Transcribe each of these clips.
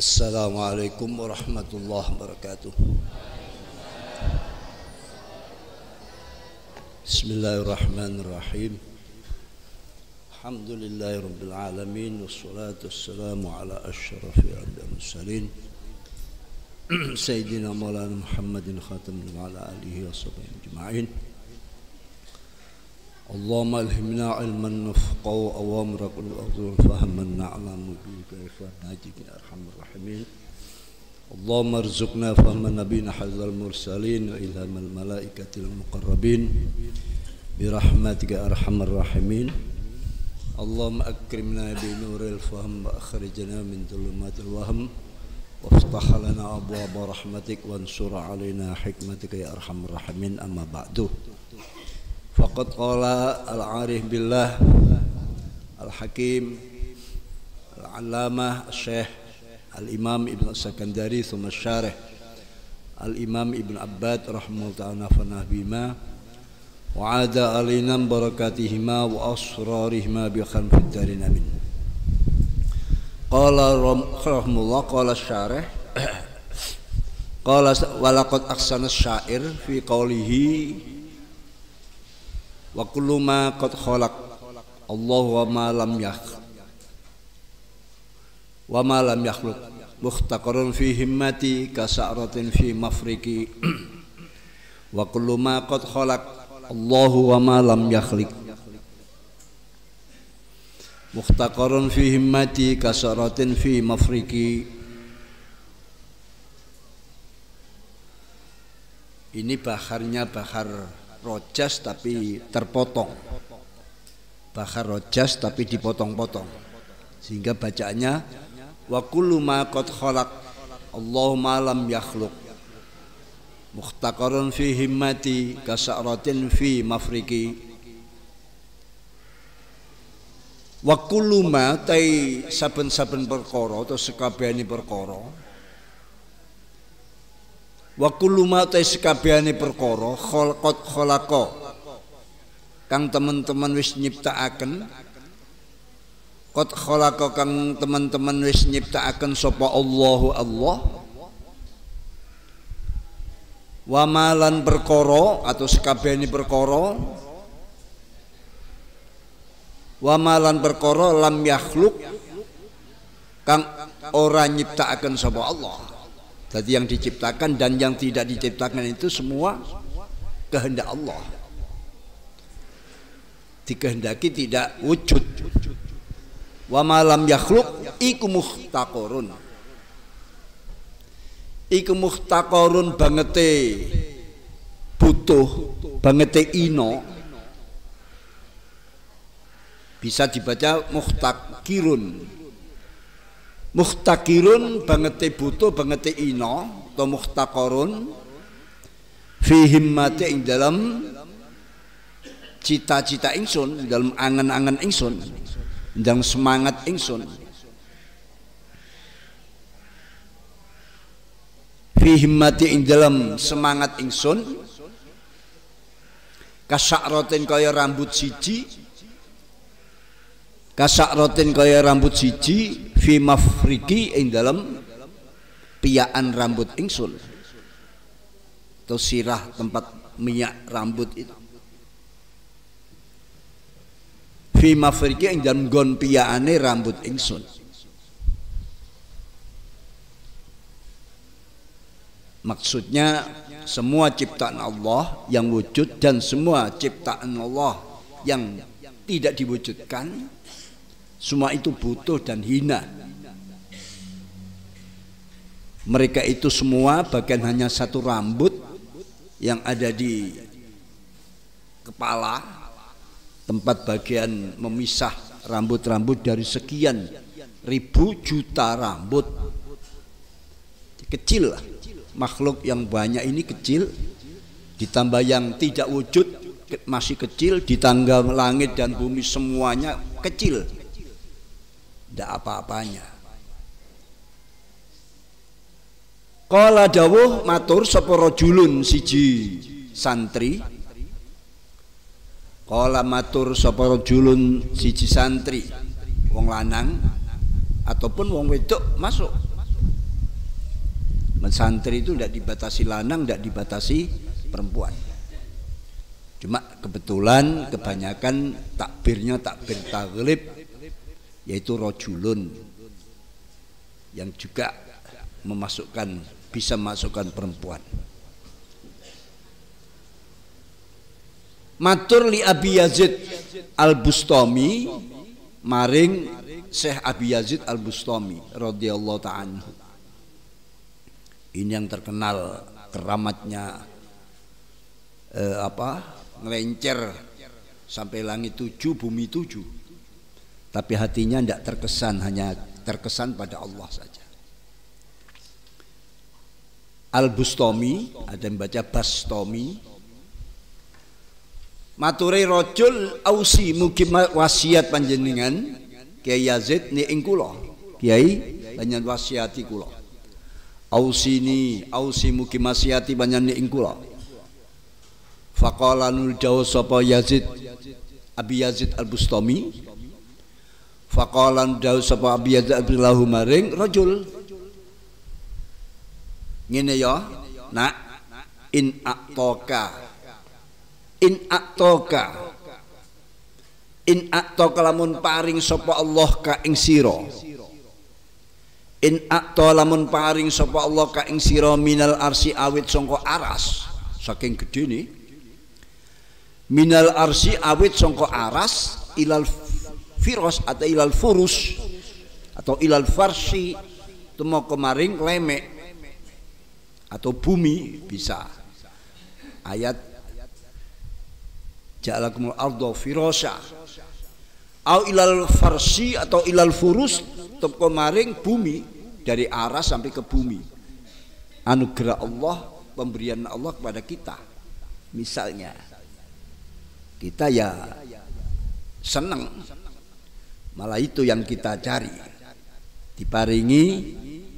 Assalamualaikum warahmatullahi wabarakatuh. Bismillahirrahmanirrahim. Alhamdulillahirabbil alamin wassalatu wassalamu ala asyrafil anbiya'i wal mursalin sayyidina maulana Muhammadin khatamil wa ala alihi washabbihi ajma'in. Allahumma alhimna ilman nafqahu awamra kulli ardhul fahman na'lamu bi kayfa najid arhamar rahimin. Allahumma arzuqna fahman nabiyina hadzal mursalin wa ilhamal malaikatil muqarrabin bi rahmatika arhamar rahimin. Allahumma akrimna bi nuril fahm wa akhrijna min dhulumatil wahm waftah lana abwaaba rahmatik wansur alaina hikmatika ya arhamar rahimin. Amma ba'du. Faqad qala al-arif billah al-hakim al-allamah syekh al-imam ibn as-Sakandari thumma syarih al-imam ibn Abbad rahimahullah ta'ala fanah bima wa ada alina barakatihima wa asrarihima bi khanfid darin amin. Qala rahimahullah qala syarih qala walaqad ahsana syair fi qawlihi wa kullu ma qad khalaq Allah wa ma lam yakhluq muhtaqarun fi himmati kasa'ratin fi mafriki wa kullu ma qad khalaq Allah wa ma lam yakhluq muhtaqarun fi himmati kasa'ratin fi mafriki. Ini baharnya bahar rojas tapi terpotong, bahar rojas tapi dipotong-potong, sehingga bacaannya wa kullu ma qad khalaq Allahumma lam yakhluq muhtaqarun fi himmati kasa'ratin fi mafriki. Wa kullu ma tai saben-saben perkara atau sekabehane perkara, wa kullu ma ta sekabehane perkara khalqat khalaqa kang teman-teman wis nyiptakaken, qad khalaqa kang teman-teman wis nyiptakaken sapa Allahu Allah, wa malan perkara atau sekabehane perkara, wa malan perkara lam yakhluk kang ora nyiptakaken sapa Allah. Jadi yang diciptakan dan yang tidak diciptakan itu semua kehendak Allah. Dikehendaki tidak wujud. Wa ma lam yakhluq iku muhtaqarun. Iku muhtaqarun bangete butuh, bangete ino. Bisa dibaca muhtaqirun. Muhtaqirun bangete butuh, bangete ino atau muhtaqarun fi himmati ing dalam cita-cita ingsun, dalam angan-angan ingsun, dalam semangat ingsun. Fi himmati ing dalam semangat ingsun kasa'ratin kaya rambut siji, kasa'ratin kaya rambut siji fi mafriki ing dalam piyaan rambut ingsun atau sirah tempat minyak rambut itu. Fi mafriki ing dalam gon piyaane rambut ingsun. Maksudnya semua ciptaan Allah yang wujud dan semua ciptaan Allah yang tidak diwujudkan, semua itu butuh dan hina. Mereka itu semua bagian hanya satu rambut yang ada di kepala, tempat bagian memisah rambut-rambut dari sekian ribu juta rambut. Kecil lah, makhluk yang banyak ini kecil, ditambah yang tidak wujud masih kecil, ditambah langit dan bumi semuanya kecil. Tidak apa-apanya. Qala dawuh matur sapa rajulun siji santri. Qala matur sapa rajulun siji santri, wong lanang ataupun wong wedok masuk. Santri itu tidak dibatasi lanang, tidak dibatasi perempuan. Cuma kebetulan kebanyakan takbirnya takbir taghlib, yaitu rojulun, yang juga bisa memasukkan perempuan. Matur li Abi Yazid Al-Bustami maring Syekh Abi Yazid Al-Bustami radhiyallahu ta'ala. Ini yang terkenal keramatnya ngelencer sampai langit 7 bumi 7, tapi hatinya tidak terkesan, hanya terkesan pada Allah saja. Al-Bustami, ada yang baca Bastami. Mature rojul ausi mugi wasiat panjenengan Kiai Yazid ni ing kula, Kiai panjenengan wasiati kula. Ausi mugi wasiati panjenengan ing kula. Faqala nul dawu sapa Yazid Abi Yazid Al-Bustami. Faqala dawu sapa Abi Yazid Abdullahu maring rajul. Ngene ya, nak in atoka lamun paring sapa Allah ka ing sira. In ato lamun paring sapa Allah ka ing sira minal arsi awit sangka aras, saking gedene. Minal arsi awit sangka aras ilal firos atau ilal furus atau ilal farsi temo kemaring lemek atau bumi bisa. Ayat ja'alakumul ardo firosa au ilal farsi atau ilal furus temo kemaring bumi, dari aras sampai ke bumi. Anugerah Allah, pemberian Allah kepada kita. Misalnya kita ya senang, malah itu yang kita cari, diparingi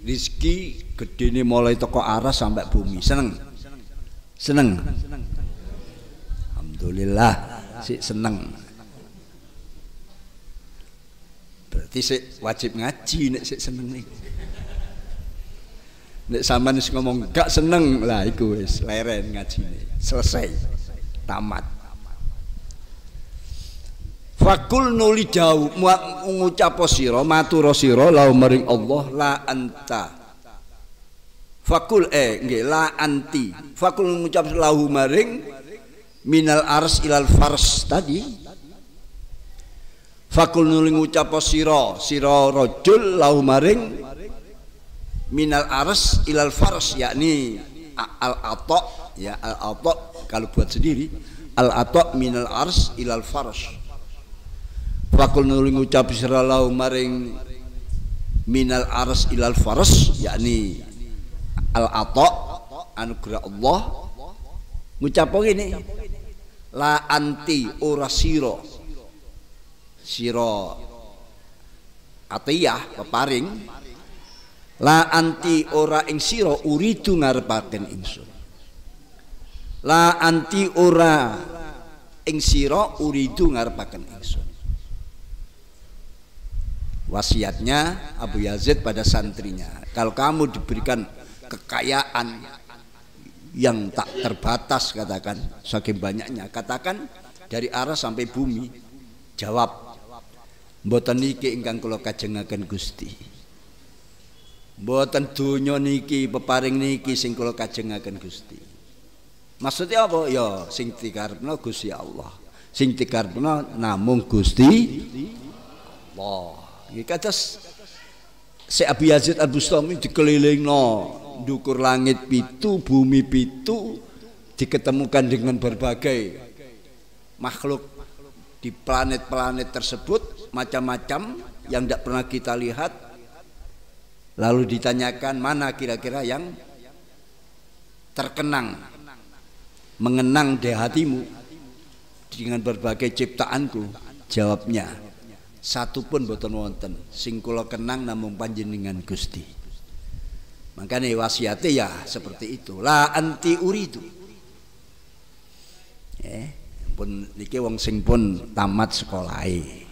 rizki gedene mulai toko aras sampai bumi, seneng alhamdulillah sih seneng. Berarti sih wajib ngaji nek sih seneng nih. Nek sampean ngomong gak seneng lah, iku wis leren ngajine, selesai, tamat. Fakul nuli jauh ngucap sira matur sira lau maring Allah la anta. Fakul nggih la anti. Fakul ngucap lahu maring minal ars ilal fars tadi. Fakul nuli ngucap sira rajul lahu maring minal ars ilal fars, yakni al atok ya, al atok kalau buat sendiri, al atok minal ars ilal fars. Fakul nuli ngucap sira lahu maring minal ars ilal fars, yakni al atok anugerah Allah. Ngucap ngene, la anti ora sira atiyah peparing, la anti ora ing sira uridu ngarepaken ingsun. La anti ora ing sira uridu ngarepaken ingsun. Wasiatnya Abu Yazid pada santrinya, kalau kamu diberikan kekayaan yang tak terbatas, katakan saking banyaknya, katakan dari aras sampai bumi, jawab mboten niki ingkang kula kajengaken Gusti, mboten donya niki peparing niki sing kula kajengaken Gusti. Maksudnya apa? Ya sing dikarepno Gusti Allah, sing dikarepno namung Gusti Allah. Iki kados Syekh Abi Yazid Al-Bustami dikelilingno ndukur langit pitu, bumi pitu, diketemukan dengan berbagai makhluk di planet-planet tersebut, macam-macam yang tidak pernah kita lihat. Lalu ditanyakan mana kira-kira yang terkenang, mengenang di hatimu dengan berbagai ciptaanku. Jawabnya, satu pun boten wonten sing kula kenang namung panjenengan Gusti. Makanya wasiate ya seperti itu, la anti uridu. Pun niki wong sing pun tamat sekolahe,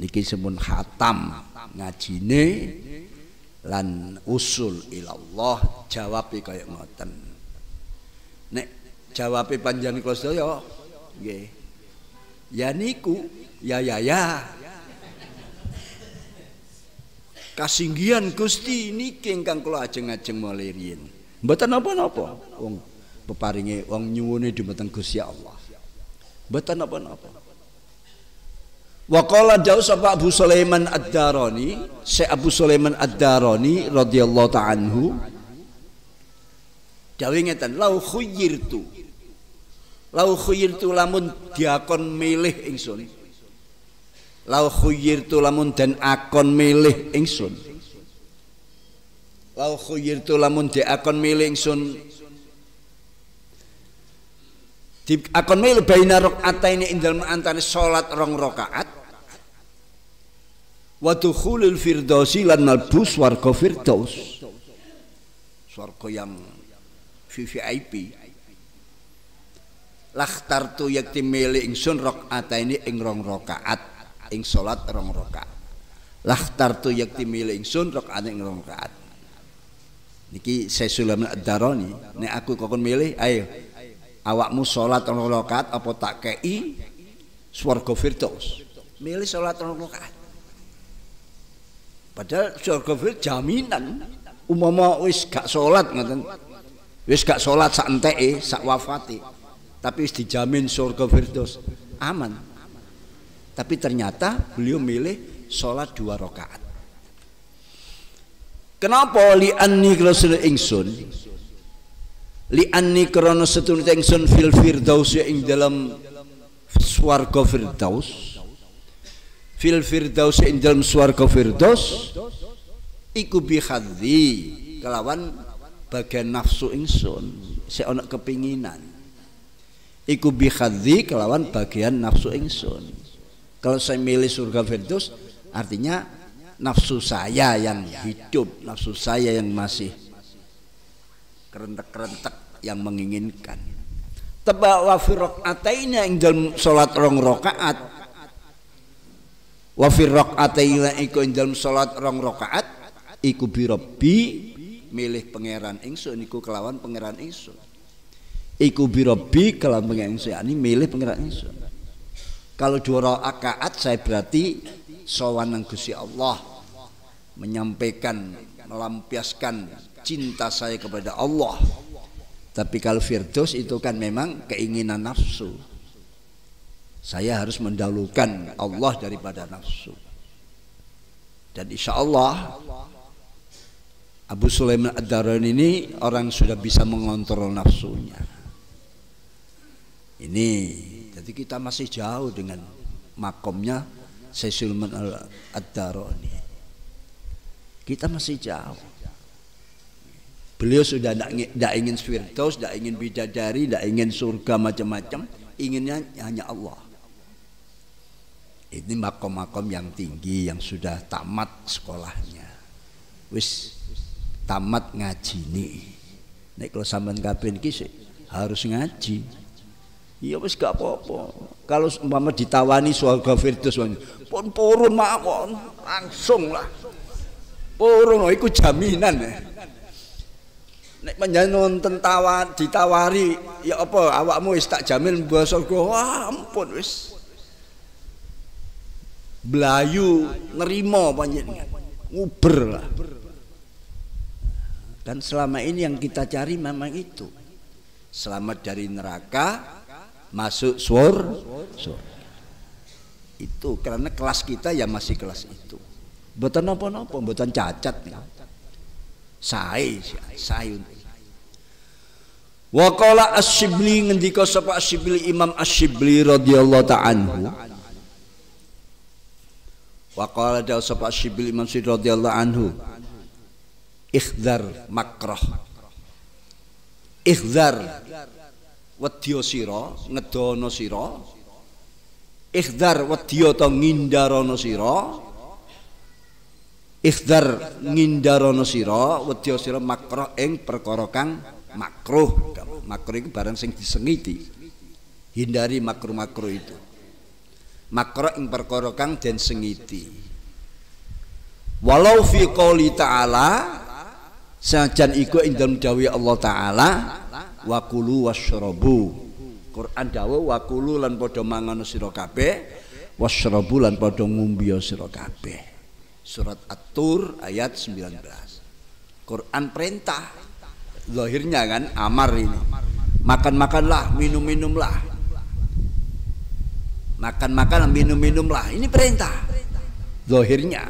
niki sempun khatam ngajine, lan usul ilallah jawabe kaya ngoten. Nek jawabe panjenengan kula sedaya nggih. Ya niku ya. Kasinggihan Gusti niki ingkang kula ajeng-ajeng mulai riyin. Mboten napa-napa wong peparinge wong nyuwune dumateng Gusti Allah. Mboten napa-napa. Wa qala jauh sapa Abu Sulaiman Ad-Darani, Syekh Abu Sulaiman Ad-Darani radhiyallahu ta'ala anhu dawuh ngeten, lau khuyyirtu lamun diakon milih ingsun. Lau khuyyirtu lamun den akon milih ingsun. Lau khuyyirtu lamun diakon milih ingsun. Akon milih baina rakaataini ing dalem antane salat 2 rakaat wa dukhulul firdausi lan malbu swarga firdaus, swarga yang VIP. Lakhtartu yakti milih ingsun rakaataini ing 2 rakaat ing salat 2 rakaat. Lakhtartu yakti milih ingsun rakaat ing 2 rakaat. Niki Syekh Sulaiman Ad-Darani, nek aku kokon milih ayo awakmu sholat 2 rakaat apa tak kei swarga firdaus. Milih sholat 2 rakaat. Padahal swarga firdaus jaminan. Umpama wis gak sholat ngoten. Wis gak sholat sak enteke, sak wafate. Tapi wis dijamin swarga firdaus aman. Tapi ternyata beliau milih sholat 2 rakaat. Kenapa li'anni rasul ingsun? Li'anni krana setune ingsun fil firdaus ing dalam swarga firdaus. Fil firdaus ing dalam swarga firdaus iku bi khadzi kelawan bagian nafsu ingsun sik ana kepinginan. Iku bi khadzi kelawan bagian nafsu ingsun. Kalau saya milih surga firdaus artinya nafsu saya yang hidup, nafsu saya yang masih kerentek-kerentek yang menginginkan. Teba wa fi rakaataina ing dalem salat 2 rakaat. Wa fi rakaataina iku ing dalem salat 2 rakaat iku bi rabbi milih pangeran ingsun iku kelawan pangeran ingsun. Iku bi rabbi kelawan pangeran ingsun, yani milih pangeran ingsun. Kalau 2 rakaat saya berarti sowan nang Gusti Allah, menyampaikan, melampiaskan cinta saya kepada Allah. Tapi kalau firdaus itu kan memang keinginan nafsu. Saya harus mendahulukan Allah daripada nafsu. Dan insya Allah Abu Sulaiman Ad-Darani ini orang sudah bisa mengontrol nafsunya. Ini jadi kita masih jauh dengan makomnya Syekh Sulaiman Ad-Darani. Kita masih jauh. Beliau sudah tidak ingin firdaus, tidak ingin bidadari, tidak ingin surga macam-macam, inginnya hanya Allah. Ini makom-makom yang tinggi yang sudah tamat sekolahnya, wis tamat ngaji nih. Nek kalau sampean kabeh iki harus ngaji. Iya wis gak apa-apa. Kalau umpama ditawani surga firdaus pun purun mawon, langsung lah. Purun iku jaminan. Nek panjenengan nonton ditawari ya apa awakmu wis tak jamin mlebu surga. Wah, ampun wis. Blayu nerima panjenengan. Nguber lah. Dan selama ini yang kita cari memang itu. Selamat dari neraka, masuk surga. Itu karena kelas kita ya masih kelas itu. Mboten napa-napa, mboten cacat ya. Sae. Wa qala Asy-Syibli ngendika sapa Asy-Syibli Imam Asy-Syibli radhiyallahu ta'ala anhu. Wa qala dawu sapa Asy-Syibli Imam Asy-Syibli radhiyallahu anhu. Ikhdar makrah. Ikhdar wedya sira, ngedono sira. Ikhdar wedya ta ngindarana sira. Ikhdar ngindarana sira wedya sira makrah ing perkara kang makruh. Makruh itu barang sing disengiti. Hindari makruh-makruh itu. Makruh ing perkara kang den sengiti. Walau fi qouli ta'ala, sajan iku ing dalem dawuh Allah taala, wa kulu wasyrabu. Quran dawuh wa kulu lan padha mangan sira kabeh, wasyrabu lan padha ngombe sira kabeh. Surat At-Tur ayat 19. Quran perintah. Zahirnya kan amar ini. Makan-makanlah, minum-minumlah. Makan-makan, minum-minumlah. Ini perintah. Zahirnya.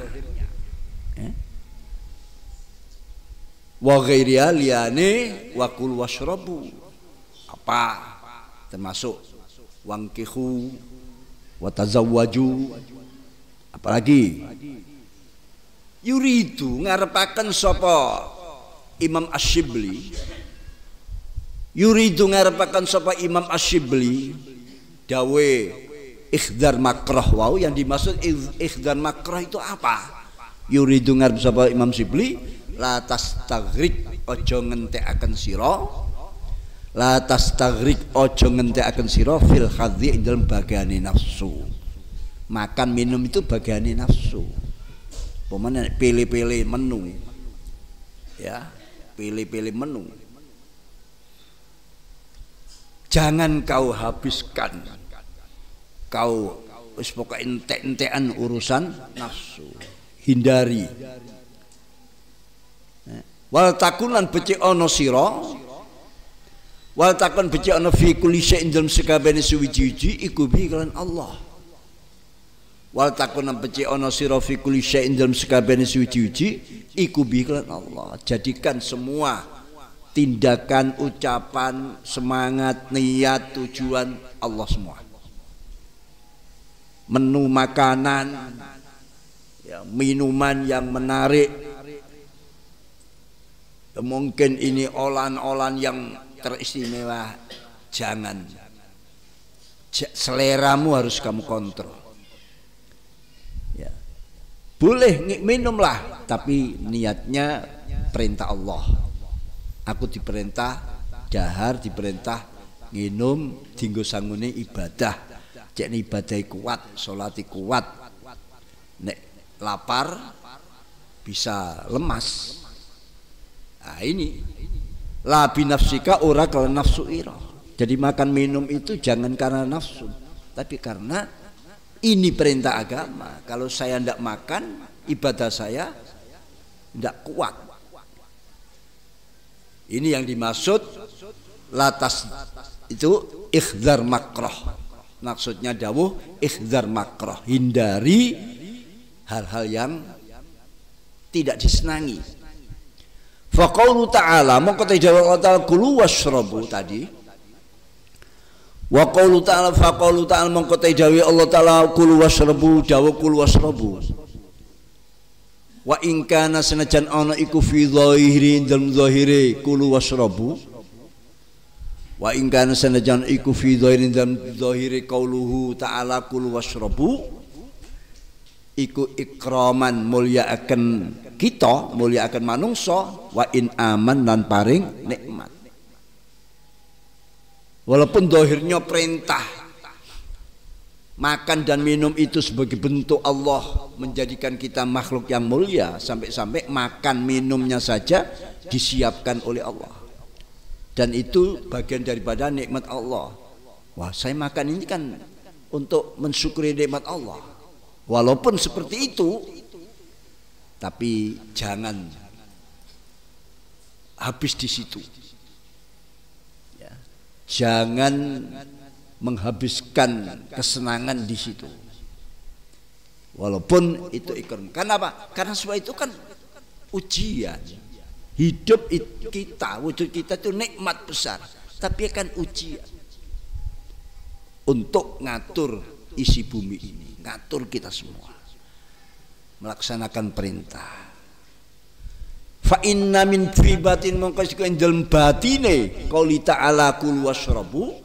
Wa ghairiya liyane wa kul washrabu. Apa? Termasuk wangkihu wa tazawwaju. Apalagi? Yuridu ngarepaken sapa Imam Asy-Syibli. Yuridu ngarepaken sapa Imam Asy-Syibli dawe ikhdar makrah wau, yang dimaksud ikhdar makrah itu apa? Yuridu ngarep sapa Imam Syibli, la tastagrik ojo ngentekaken sira, la tastagrik ojo ngentekaken sira fil khadhi ing dalem bagane nafsu. Makan minum itu bagane nafsu. Pemane pilih-pilih menu, ya, pilih-pilih menu. Jangan kau habiskan, kau wis pokoke entek-entekan urusan nafsu. Hindari. Wal takunan becik ana sira, wal takun becik ana fi kulli syai'in dalem sakabehane suwiji-wiji iku bi kelan Allah. Wal takunan becik ana sira fi kulli syai'in dalem sakabehane suwiji-wiji iku bi kelan Allah. Jadikan semua tindakan, ucapan, semangat, niat, tujuan Allah semua. Menu makanan, ya, minuman yang menarik, mungkin ini olahan-olahan yang teristimewa, jangan. Seleramu harus kamu kontrol, ya. Boleh minumlah, tapi niatnya perintah Allah. Aku diperintah dahar, diperintah minum, dinggo sangune ibadah. Cek ibadah kuat, sholat kuat. Nek lapar bisa lemas. Nah ini la binafsika ora kalau nafsu ira. Jadi makan minum itu jangan karena nafsu, tapi karena ini perintah agama. Kalau saya tidak makan, ibadah saya tidak kuat. Ini yang dimaksud latas itu ikhdar makrah. Maksudnya dawuh ikhdar makrah, hindari hal-hal yang tidak disenangi. Faqaulu ta'ala, mongko Allah ta'ala kulu washrabu tadi. Wa qaulu ta'ala faqaulu ta'ala mongko Allah ta'ala kulu washrabu, dawuh kulu washrabu. Wa in kana senajan ana iku fi dhahiri dalem zahire kulu washrabu. Wa in kana senajan iku fi dhahiri dalem zahire qauluhu ta'ala kulu washrabu. Iku ikraman mulyaaken kita, mulyaaken manungsa, wa in aman lan paring nikmat. Walaupun zahirnya perintah makan dan minum itu sebagai bentuk Allah menjadikan kita makhluk yang mulia, sampai-sampai makan minumnya saja disiapkan oleh Allah, dan itu bagian daripada nikmat Allah. Wah, saya makan ini kan untuk mensyukuri nikmat Allah. Walaupun seperti itu, tapi jangan habis di situ, ya. Jangan menghabiskan kesenangan di situ. Walaupun itu ikram. Karena apa? Karena semua itu kan ujian. Hidup kita, wujud kita itu nikmat besar, tapi kan ujian untuk ngatur isi bumi ini, ngatur kita semua, melaksanakan perintah. Fa inna min fi batin mongko iku ing dalem batine qouli ta'ala kul washrabu.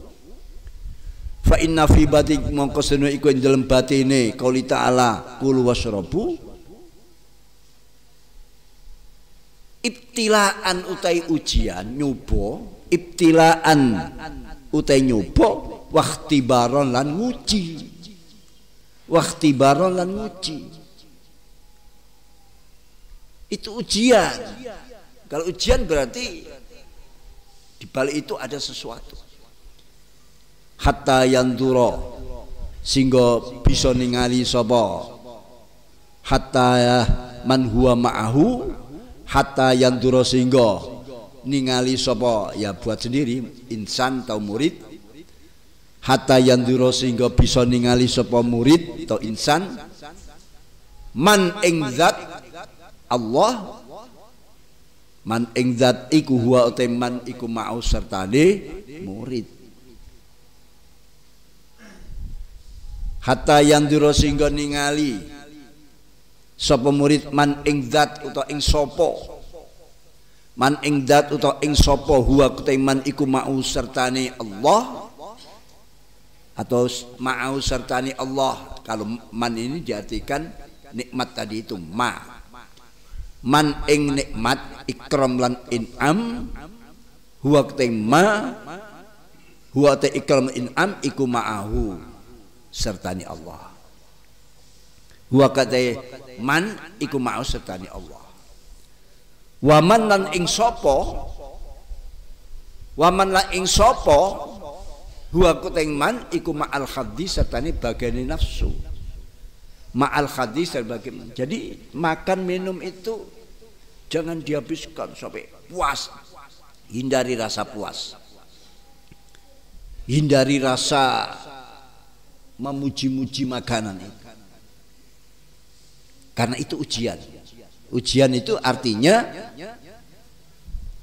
Fa inna fi batin mongko seno iku ing dalem batine qouli ta'ala kul washrabu. Ibtilaan utai ujian, nyoba, ibtilaan utai nyoba, wakhtibaron lan nguji. Wakhtibaron lan nguji. Itu ujian. Kalau ujian berarti di balik itu ada sesuatu. Hatta yanduro sehingga bisa ningali sapa. Hatta man huwa ma'ahu, hatta yanduro sehingga ningali sapa, ya buat sendiri insan atau murid. Hatta yanduro sehingga bisa ningali sapa murid atau insan man ing zat Allah, man ing zat iku huwa man iku ma'u sertane murid. Hatta yandura sehingga ningali sapa murid man ing zat utawa ing sapa, man ing zat utawa ing sapa huwa man iku ma'u sertane Allah, atau ma'u sertane Allah. Kalau man ini diartikan nikmat tadi itu man ing nikmat ikram lan in'am huwa ma huwa ta ikram in'am iku ma'ahu sertani Allah. Huwa kata man iku ma'ahu sertani Allah. Wa man lan ing sapa, wa man lan ing sapa huwa kata man iku ma'al khaddi sertani bagane nafsu. Ma'al hadis terbagi. Jadi makan minum itu jangan dihabiskan sampai puas. Hindari rasa puas. Hindari rasa memuji-muji makanan itu. Karena itu ujian. Ujian itu artinya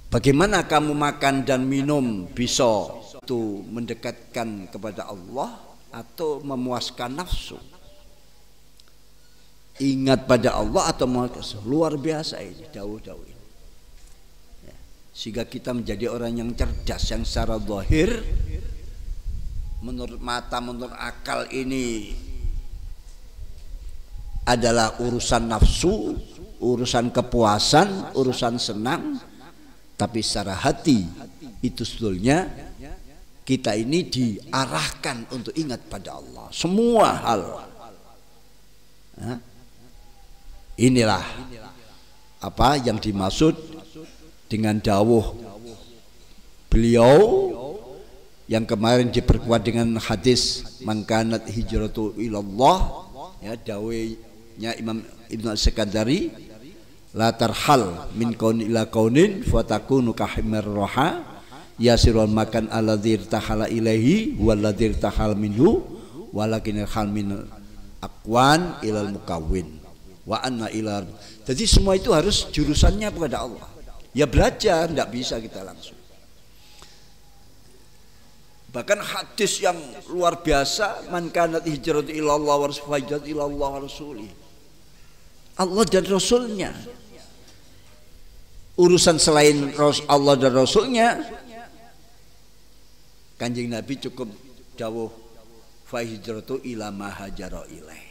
bagaimana kamu makan dan minum bisa itu mendekatkan kepada Allah atau memuaskan nafsu. Ingat pada Allah atau luar biasa ini dawuh-dawuh ini. Ya, sehingga kita menjadi orang yang cerdas, yang secara zahir menurut mata, menurut akal ini adalah urusan nafsu, urusan kepuasan, urusan senang, tapi secara hati itu sebetulnya kita ini diarahkan untuk ingat pada Allah semua hal. Inilah apa yang dimaksud dengan dawuh beliau yang kemarin diperkuat dengan hadis mangkanat hijratu ilallah, ya, dawuhnya Imam Ibnu As-Sakandari, la tarhal min kaun ila kaunin fatakunu kahimar roha yasirul makan alladzi irtahala ilaihi walladzi irtahal minhu walakin hal min aqwan ilal mukawwin wa anna ilar. Jadi semua itu harus jurusannya kepada Allah. Ya belajar, tidak bisa kita langsung. Bahkan hadis yang luar biasa, man kanat hijratu ilallah wa hijrat ilallah wa rasuli. Allah dan Rasulnya. Urusan selain Allah dan Rasulnya, Kanjeng Nabi cukup dawuh fa hijratu ila ma hajara ilaih.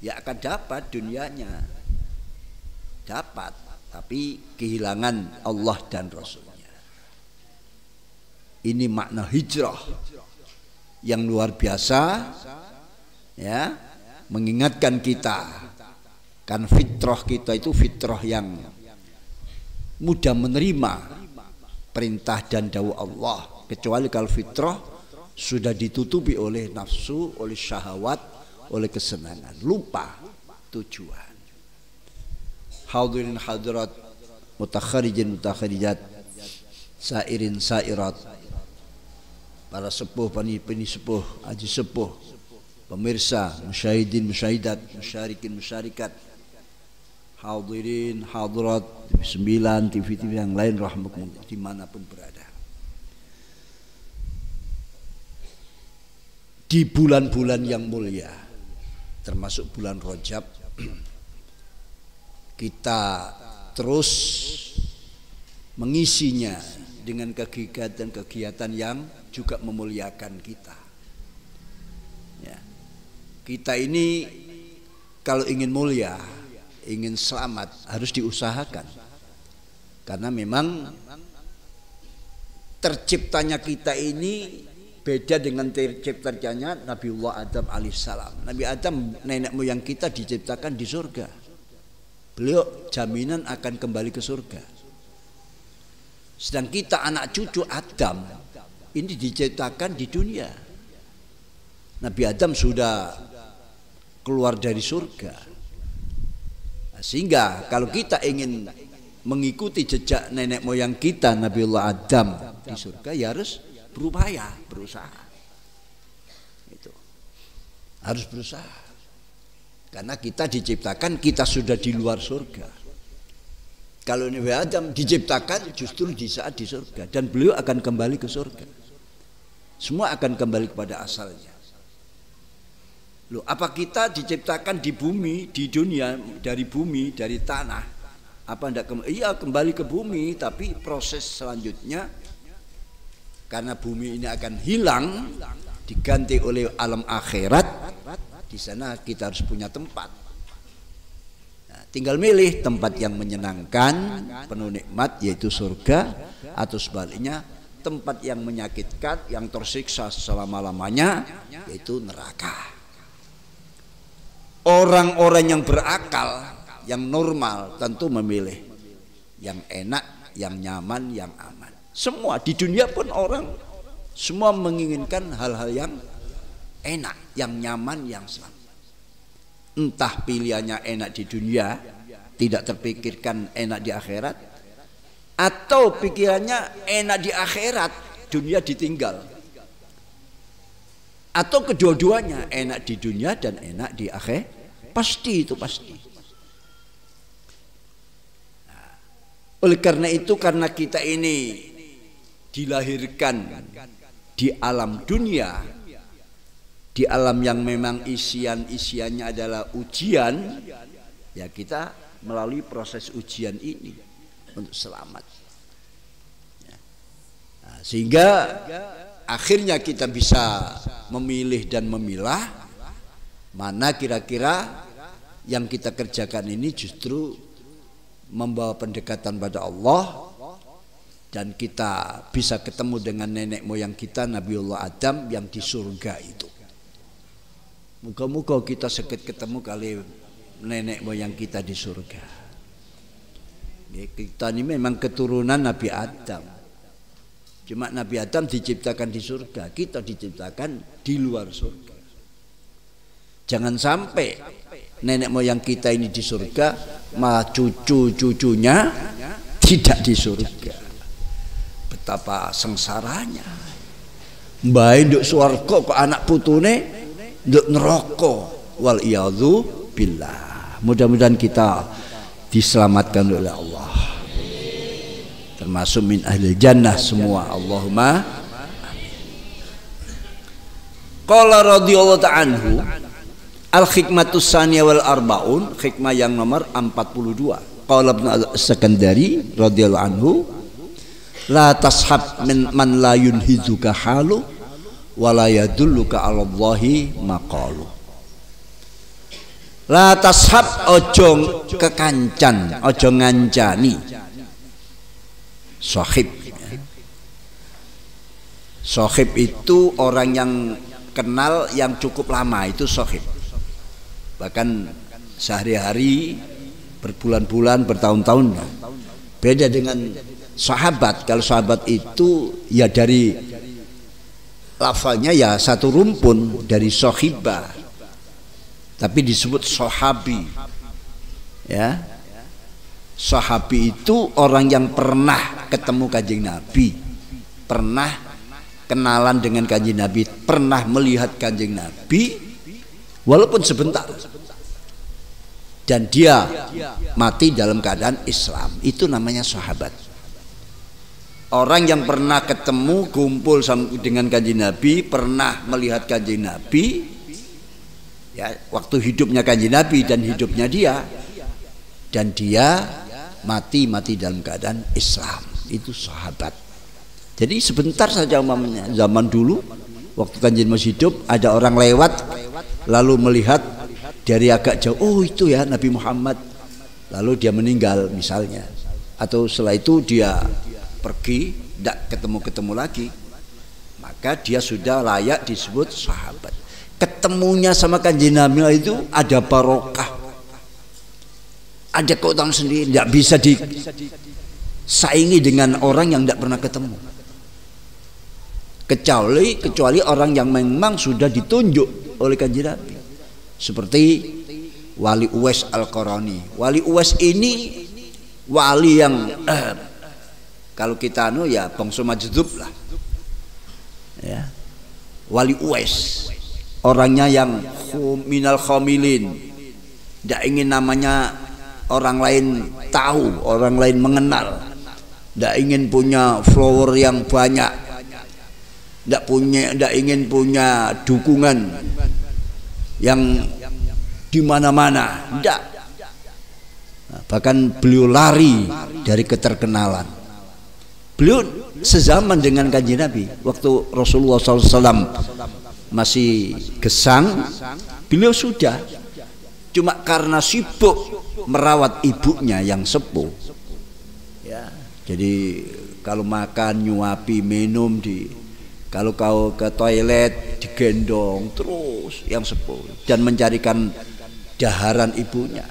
Ya akan dapat dunianya, dapat, tapi kehilangan Allah dan Rasulnya. Ini makna hijrah yang luar biasa, ya, mengingatkan kita kan fitrah kita itu fitrah yang mudah menerima perintah dan dawuh Allah, kecuali kalau fitrah sudah ditutupi oleh nafsu, oleh syahwat, oleh kesenangan, lupa tujuan. Hadirin hadirat, mutakharijin mutakharijat, sairin sairat, para sepuh, pani sepuh, haji sepuh, pemirsa, musyahidin musyahidat, musyarikin musyarikat, hadirin hadirat TV 9, TV yang lain rahmatullah dimanapun berada. Di bulan-bulan yang mulia, termasuk bulan Rajab, kita terus mengisinya dengan kegiatan-kegiatan yang juga memuliakan kita. Ya. Kita ini kalau ingin mulia, ingin selamat harus diusahakan, karena memang terciptanya kita ini beda dengan terciptanya Nabiullah Adam alaihissalam. Nabi Adam nenek moyang kita diciptakan di surga. Beliau jaminan akan kembali ke surga. Sedang kita anak cucu Adam ini diciptakan di dunia. Nabi Adam sudah keluar dari surga. Nah, sehingga kalau kita ingin mengikuti jejak nenek moyang kita Nabiullah Adam di surga, ya harus berupaya, berusaha. Itu harus berusaha. Karena kita diciptakan, kita sudah di luar surga. Kalau Nabi Adam diciptakan justru di saat di surga, dan beliau akan kembali ke surga. Semua akan kembali kepada asalnya. Loh, apa kita diciptakan di bumi, di dunia, dari bumi, dari tanah? Apa enggak iya kembali ke bumi, tapi proses selanjutnya karena bumi ini akan hilang, diganti oleh alam akhirat. Di sana kita harus punya tempat. Nah, tinggal milih tempat yang menyenangkan, penuh nikmat, yaitu surga, atau sebaliknya tempat yang menyakitkan, yang tersiksa selama-lamanya, yaitu neraka. Orang-orang yang berakal, yang normal tentu memilih yang enak, yang nyaman, yang aman. Semua di dunia pun orang semua menginginkan hal-hal yang enak, yang nyaman, yang selamat. Entah pilihannya enak di dunia, tidak terpikirkan enak di akhirat, atau pikirannya enak di akhirat, dunia ditinggal, atau kedua-duanya, enak di dunia dan enak di akhirat. Pasti itu pasti. Nah, oleh karena itu, karena kita ini dilahirkan di alam dunia, di alam yang memang isiannya adalah ujian, ya kita melalui proses ujian ini untuk selamat. Nah, sehingga akhirnya kita bisa memilih dan memilah mana kira-kira yang kita kerjakan ini justru membawa pendekatan pada Allah, dan kita bisa ketemu dengan nenek moyang kita Nabiullah Adam yang di surga itu. Moga-moga kita sakit ketemu kali nenek moyang kita di surga. Kita ini memang keturunan Nabi Adam. Cuma Nabi Adam diciptakan di surga, kita diciptakan di luar surga. Jangan sampai nenek moyang kita ini di surga, malah cucu-cucunya tidak di surga. Betapa sengsaranya. Mbah nduk swarga kok anak putune nduk neraka. Wal iyadzu billah. Mudah-mudahan kita diselamatkan oleh Allah, termasuk min ahli jannah semua. Allahumma amin. Qala radhiyallahu ta'ala anhu, al-hikmatus saniyah wal arbaun, hikmah yang nomor 42. Qala Ibnu As-Sakandari radhiyallahu anhu, la tashab min man la yunhizuka halu wa la yadulluka 'ala Allahi maqalu. La tashab, ojo kekancan, ojo ngancani sahib. Sahib itu orang yang kenal yang cukup lama, itu sahib. Bahkan sehari-hari, berbulan-bulan, bertahun-tahun. Beda dengan sahabat. Kalau sahabat itu ya dari lafalnya ya satu rumpun, dari sohibah, tapi disebut sahabi. Ya, sahabi itu orang yang pernah ketemu Kanjeng Nabi, pernah kenalan dengan Kanjeng Nabi, pernah melihat Kanjeng Nabi walaupun sebentar, dan dia mati dalam keadaan Islam. Itu namanya sahabat. Orang yang pernah ketemu, kumpul dengan Kanjeng Nabi, pernah melihat Kanjeng Nabi, ya, waktu hidupnya Kanjeng Nabi dan hidupnya dia, dan dia mati dalam keadaan Islam. Itu sahabat. Jadi sebentar saja umamnya. Zaman dulu waktu Kanjeng masih hidup, ada orang lewat lalu melihat dari agak jauh, oh itu ya Nabi Muhammad, lalu dia meninggal misalnya, atau setelah itu dia pergi, tidak ketemu lagi, maka dia sudah layak disebut sahabat. Ketemunya sama Kanjeng Nabi itu ada barokah, ada keutamaan sendiri, tidak bisa disaingi dengan orang yang tidak pernah ketemu. Kecuali orang yang memang sudah ditunjuk oleh Kanjeng Nabi, seperti Wali Uwais Al-Qarani. Wali Uwais ini wali yang kalau kita ya bangsa majdub lah, ya. Wali Uwais orangnya yang minal khomilin, tidak ingin namanya orang lain tahu, orang lain mengenal, tidak ingin punya follower yang banyak, tidak ingin punya dukungan yang di mana-mana, tidak. Nah, bahkan beliau lari dari keterkenalan. Beliau sezaman dengan Kanjeng Nabi waktu Rasulullah SAW masih gesang, beliau sudah, cuma karena sibuk merawat ibunya yang sepuh, ya. Jadi kalau makan nyuapi, minum kalau kau ke toilet digendong terus yang sepuh dan mencarikan daharan ibunya.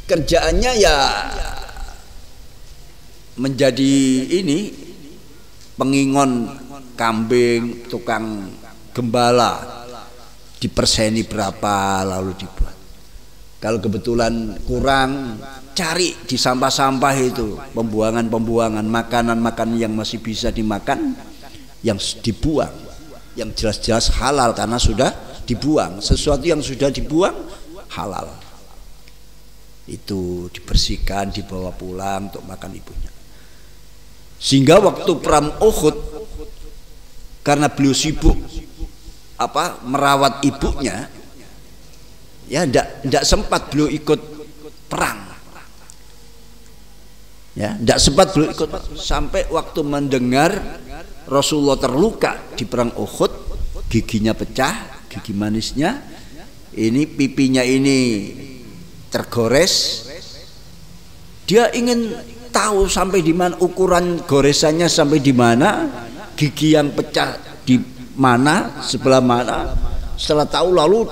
Kerjaannya ya menjadi ini pengingon kambing, tukang gembala, diperseni berapa lalu dibuat. Kalau kebetulan kurang, cari di sampah-sampah itu pembuangan makanan yang masih bisa dimakan, yang dibuang, yang jelas-jelas halal karena sudah dibuang. Sesuatu yang sudah dibuang halal, itu dibersihkan, dibawa pulang untuk makan ibunya. Sehingga waktu perang Uhud, karena beliau sibuk merawat ibunya, ya tidak sempat beliau ikut perang, ya tidak sempat beliau ikut sampai waktu mendengar Rasulullah terluka di perang Uhud, giginya pecah, gigi manisnya ini, pipinya ini tergores. Dia ingin tahu sampai di mana, ukuran goresannya sampai di mana, gigi yang pecah di mana, sebelah mana. Setelah tahu lalu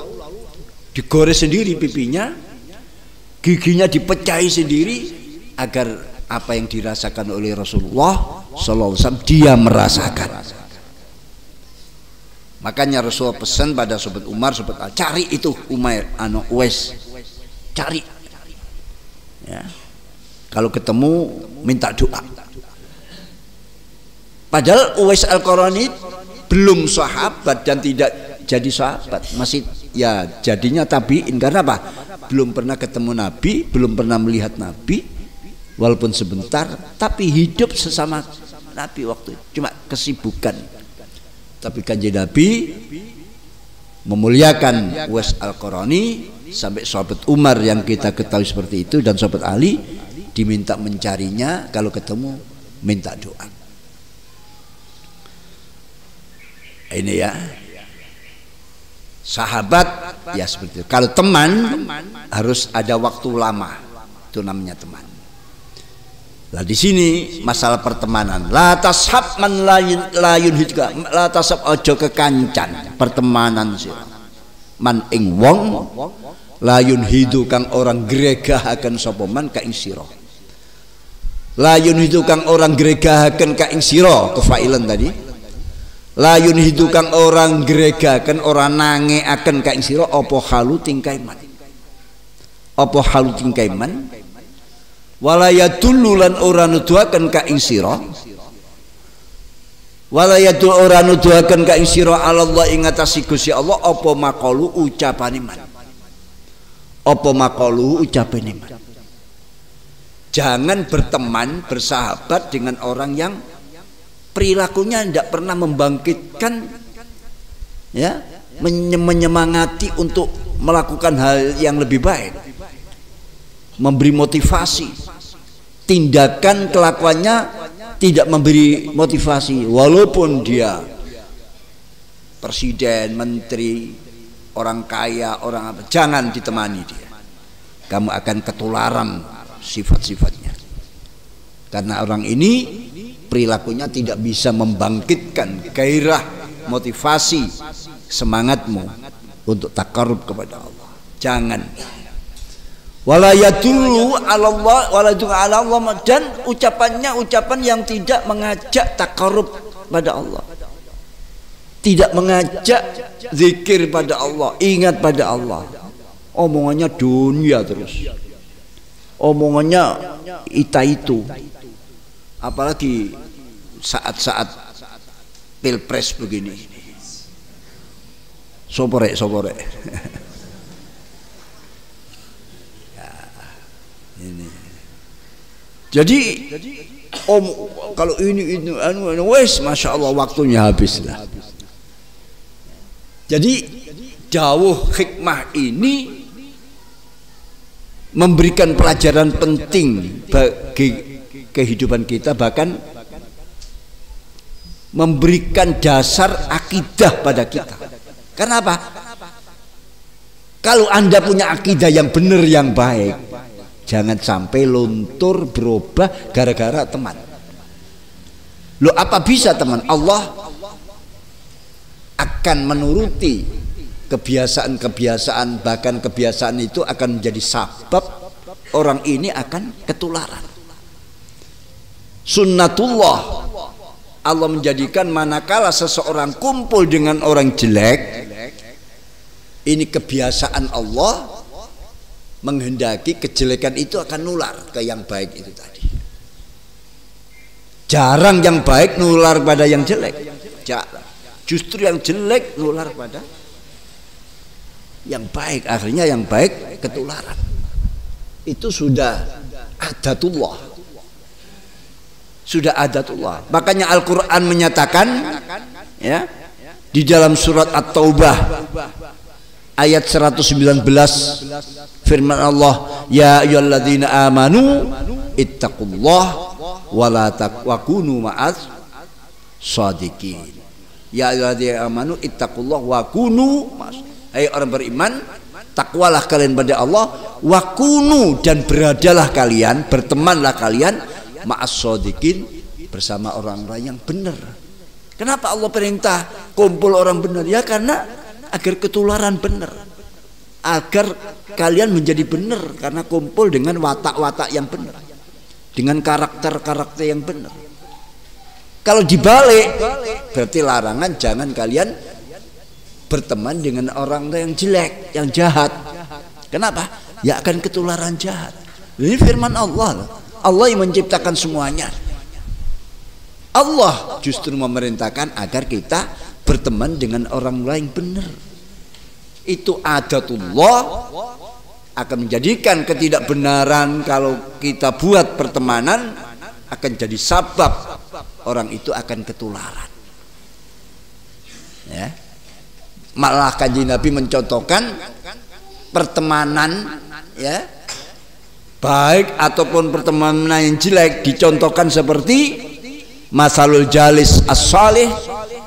digores sendiri pipinya, giginya dipecahi sendiri, agar apa yang dirasakan oleh Rasulullah SAW dia merasakan. Makanya Rasulullah pesan pada sahabat Umar, sahabat Ali, cari itu Uwais, cari, ya. Kalau ketemu minta doa. Padahal Uwais Al-Qarani belum sahabat dan tidak jadi sahabat, masih ya jadinya tabiin. Karena apa? Belum pernah ketemu Nabi, belum pernah melihat Nabi, walaupun sebentar, tapi hidup sesama Nabi waktu itu, cuma kesibukan. Tapi Kanjeng Nabi memuliakan Uwais Al-Qarani sampai sahabat Umar yang kita ketahui seperti itu dan sahabat Ali diminta mencarinya, kalau ketemu minta doa. Ini ya sahabat ya seperti itu. Kalau teman harus ada waktu lama, itu namanya teman. Lah di sini masalah pertemanan. La tashab man la yunhidka, la tashab ojo kekancan pertemanan sira. Man ing wong la yunhidu kang orang gregahaken sapa man ka ing sira. La yunhidu kang orang gregahaken ka ing sira, kefailan tadi. La yunhidu kang orang gregahaken, orang nangeaken ka ing sira apa halu tingkai man. Apa halu tingkai man? Wala yadullu lan ora nuduhaken ka ing sira. Wala yadul ora nuduhaken ka ing sira Allah ing atase Gusti Allah apa maqalu ucapane man. Apa maqalu ucapane man. Jangan berteman, bersahabat dengan orang yang perilakunya tidak pernah membangkitkan, ya, menyemangati untuk melakukan hal yang lebih baik, memberi motivasi. Tindakan kelakuannya tidak memberi motivasi, walaupun dia presiden, menteri, orang kaya, orang apa, jangan ditemani dia. Kamu akan ketularan sifat-sifatnya, karena orang ini perilakunya tidak bisa membangkitkan gairah, motivasi, semangatmu untuk takarub kepada Allah. Jangan. wala yadullu 'ala Allah wala yadullu 'ala Allah, dan ucapannya ucapan yang tidak mengajak takarub pada Allah, tidak mengajak zikir pada Allah, ingat pada Allah. Omongannya dunia terus, omongannya itu, apalagi saat-saat pilpres begini, sopore ya, ini. Jadi kalau ini wes, masya Allah, waktunya habis lah. Jadi dawuh hikmah ini memberikan pelajaran penting bagi kehidupan kita, bahkan memberikan dasar akidah pada kita. Karena apa? Kalau Anda punya akidah yang benar, yang baik, jangan sampai luntur berubah gara-gara teman. Loh, apa bisa teman? Allah akan menuruti kebiasaan-kebiasaan, bahkan kebiasaan itu akan menjadi sebab orang ini akan ketularan. Sunnatullah, Allah menjadikan manakala seseorang kumpul dengan orang jelek, ini kebiasaan Allah menghendaki kejelekan itu akan nular ke yang baik itu tadi. Jarang yang baik nular pada yang jelek, jarang. Justru yang jelek nular pada yang baik, akhirnya yang baik ketularan. Itu sudah adatullah, sudah adatullah. Makanya Al-Quran menyatakan, ya, di dalam surat At-Taubah ayat 119, firman Allah, ya ayyuhalladzina amanu ittaqullah wa la takunu ma'az shadiqin. Ya ayyuhalladzina amanu ittaqullah wa kunu ma'az, hai orang beriman, takwalah kalian pada Allah, wa kunu, dan beradalah kalian, bertemanlah kalian, ma'as shadiqin, bersama orang-orang yang benar. Kenapa Allah perintah kumpul orang benar? Ya karena agar ketularan benar, agar kalian menjadi benar, karena kumpul dengan watak-watak yang benar, dengan karakter-karakter yang benar. Kalau dibalik, berarti larangan, jangan kalian berteman dengan orang yang jelek, yang jahat. Kenapa? Ya akan ketularan jahat. Ini firman Allah, Allah yang menciptakan semuanya. Allah justru memerintahkan agar kita berteman dengan orang lain benar. Itu adatullah, akan menjadikan ketidakbenaran kalau kita buat pertemanan akan jadi sabab orang itu akan ketularan. Ya. Malah Kanjeng Nabi mencontohkan pertemanan, ya, baik ataupun pertemanan yang jelek dicontohkan seperti masalul jalis as-salih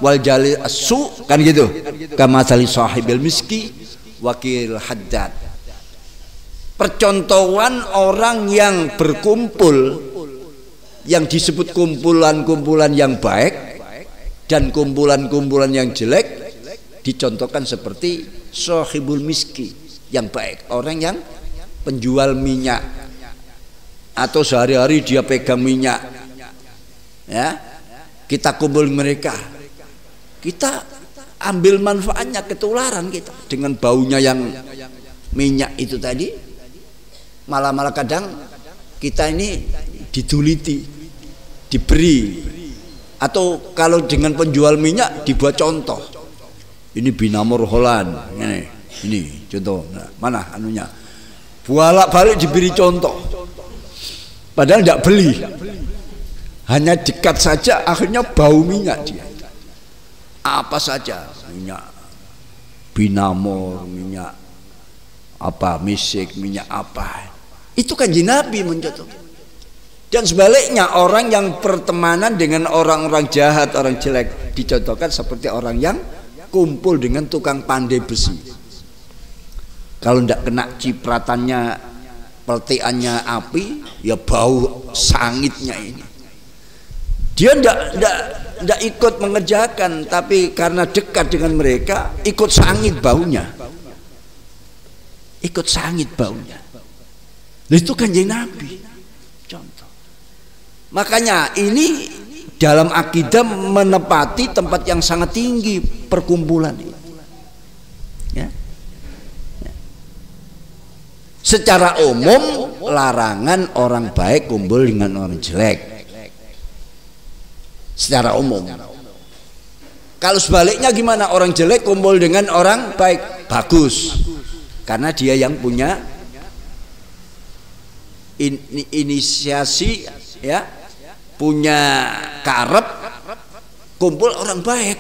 wal jalis as-su, kan gitu, kamasali sahibil miski wakil haddad. Percontohan orang yang berkumpul, yang disebut kumpulan-kumpulan yang baik dan kumpulan-kumpulan yang jelek, dicontohkan seperti sahibul miski, yang baik, orang yang penjual minyak atau sehari-hari dia pegang minyak, ya, kita kumpul mereka, kita ambil manfaatnya, ketularan kita dengan baunya yang minyak itu tadi. Malah kadang kita ini diduliti, diberi, atau kalau dengan penjual minyak dibuat contoh, ini Binamur Holland, ini contoh. Nah, mana anunya, bolak-balik diberi contoh, padahal tidak beli, hanya dekat saja, akhirnya bau minyak dia. Apa saja, minyak Binamur, minyak apa, misik, minyak apa, itu kan Nabi mencontoh. Dan sebaliknya, orang yang pertemanan dengan orang-orang jahat, orang jelek, dicontohkan seperti orang yang kumpul dengan tukang pandai besi. Kalau tidak kena cipratannya, peltiannya api, ya bau sangitnya ini. Dia tidak ikut mengerjakan, tapi karena dekat dengan mereka, ikut sangit baunya. Ikut sangit baunya. Itu Kanjeng Nabi contoh. Makanya ini dalam akidah menepati tempat yang sangat tinggi perkumpulan ini. Ya. Ya. Secara umum larangan orang baik kumpul dengan orang jelek. Secara umum. Kalau sebaliknya gimana? Orang jelek kumpul dengan orang baik, bagus. Karena dia yang punya inisiasi, ya, punya karep kumpul orang baik.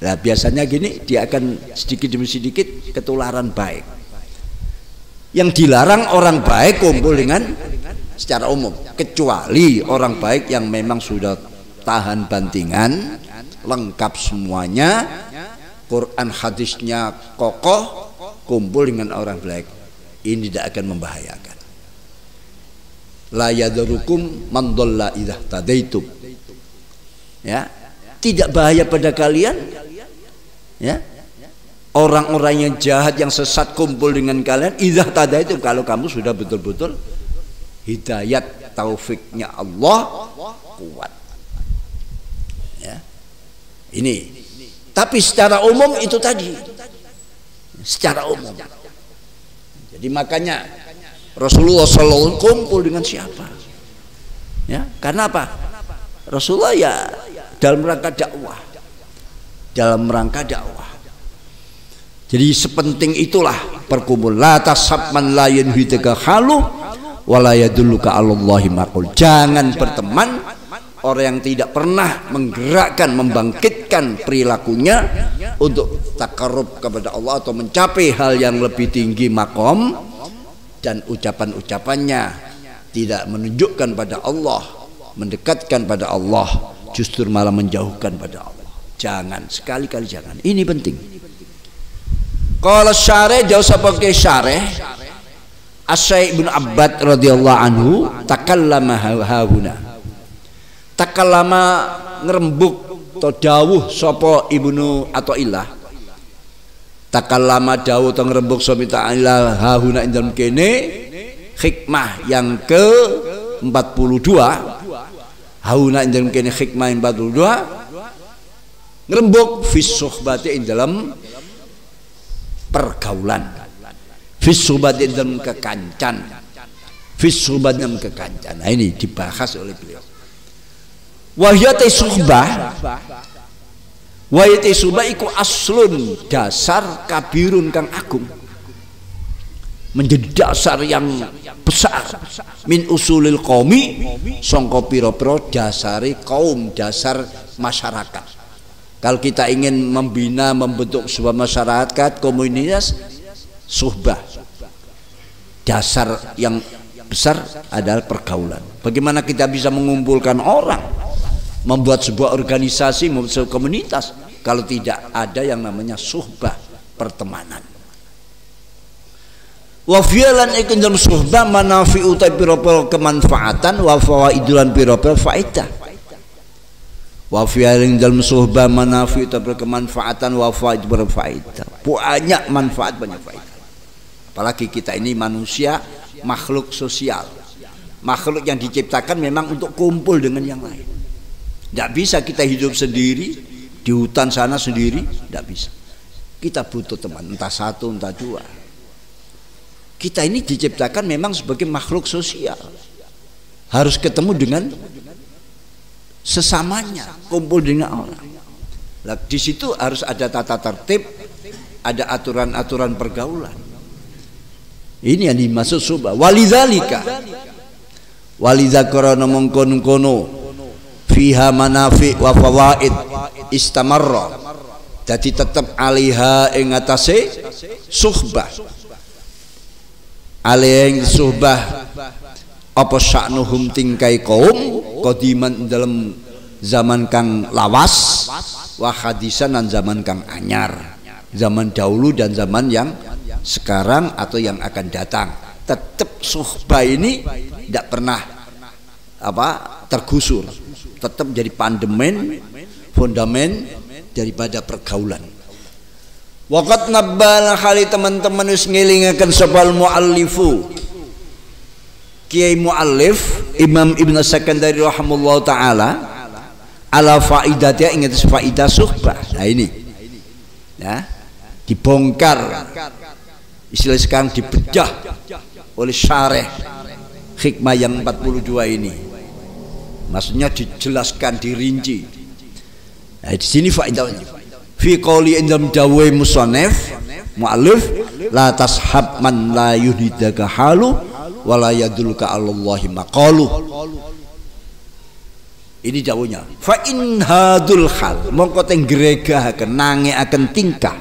Nah, biasanya gini, dia akan sedikit demi sedikit ketularan baik. Yang dilarang orang baik kumpul dengan secara umum, kecuali orang baik yang memang sudah tahan bantingan, lengkap semuanya, Quran hadisnya kokoh, kumpul dengan orang baik, ini tidak akan membahayakan. La yadurukum man dhalla idza tadaitum. Ya, tidak bahaya pada kalian, ya, orang-orang yang jahat yang sesat kumpul dengan kalian idza tadaitum, kalau kamu sudah betul-betul hidayat taufiknya Allah kuat. Ya. Ini. Tapi secara umum itu tadi. Secara umum. Jadi makanya Rasulullah SAW kumpul dengan siapa? Ya, karena apa? Rasulullah ya dalam rangka dakwah. Dalam rangka dakwah. Jadi sepenting itulah perkumpul. La tasab man la yanhidaka halu wa la yadulluka 'alallahi maqul. Jangan berteman orang yang tidak pernah menggerakkan, membangkitkan perilakunya untuk takarrub kepada Allah atau mencapai hal yang lebih tinggi makom, dan ucapan-ucapannya tidak menunjukkan pada Allah, mendekatkan pada Allah, justru malah menjauhkan pada Allah. Jangan, sekali-kali jangan. Ini penting. Kalau syareh jauh sebagai syareh As-Syaikh Ibnu Abbad radhiyallahu anhu takallama hauna. Takallama ngerembuk atau dawuh sapa Ibnu Athaillah. Takallama dawuh atau ngerembuk sapa ta'ala hauna indal kene, hikmah yang ke 42. Hauna indal kene hikmah yang 42. Ngerembuk fis suhbati dalam pergaulan. Fis suhbati dalam kekancan. Fis suhbati dalam kekancan. Nah, ini dibahas oleh beliau. Wahyate suhbah, wahyate suhbah iku aslun, dasar kabirun kang agung, menjadi dasar yang besar, min usulil qaumi, sangka pira-pira dasari kaum, dasar masyarakat. Kalau kita ingin membina, membentuk sebuah masyarakat, komunitas, suhbah, dasar yang besar adalah pergaulan. Bagaimana kita bisa mengumpulkan orang, membuat sebuah organisasi, membuat sebuah komunitas, kalau tidak ada yang namanya suhbah, pertemanan. Wa fi'lan iku dalam suhbah manafi'u ta pira-pira kemanfaatan wa fawaidulan pira-pira faedah. Wa fi'lan dalam suhbah manafi'u ta kemanfaatan wa fawaidulan faedah. Banyak manfaat, banyak faedah. Apalagi kita ini manusia, makhluk sosial, makhluk yang diciptakan memang untuk kumpul dengan yang lain. Tidak bisa kita hidup sendiri di hutan sana sendiri, tidak bisa. Kita butuh teman, entah satu entah dua. Kita ini diciptakan memang sebagai makhluk sosial, harus ketemu dengan sesamanya, kumpul dengan orang. Nah, di situ harus ada tata tertib, ada aturan-aturan pergaulan. Ini yang dimaksud suhbah. Walidzalika, walidzakara mongkon-kono fiha manafi wa fawaid istamarra, jadi tetap alaiha ing atase suhbah, alaiha suhbah apa sya'nuhum tingkai kaum qadiman dalam zaman kang lawas wa hadisan dan zaman kang anyar, zaman dahulu dan zaman yang sekarang atau yang akan datang. Tetap suhbah ini tidak pernah tergusur, tetap jadi fondamen daripada pergaulan. Waqat nabbal hali teman-teman wis ngelingaken sapa muallifu Kiai Mu'allif Imam Ibn Sakandari rahimahullah ta'ala ala faidatnya, ingat faidah suhbah. Nah ini ya, dibongkar, istilah sekarang dibedah oleh syareh hikmah yang 42 ini, maksudnya dijelaskan, dirinci. Nah, di sini faedahnya fi qouli indam dawe musannif mu'allif la tashab man la yuhidaka halu wala yadulka alallahi maqalu. Ini dawuhnya fa in hadul hal mongko teng gregahaken nangeaken tingkah,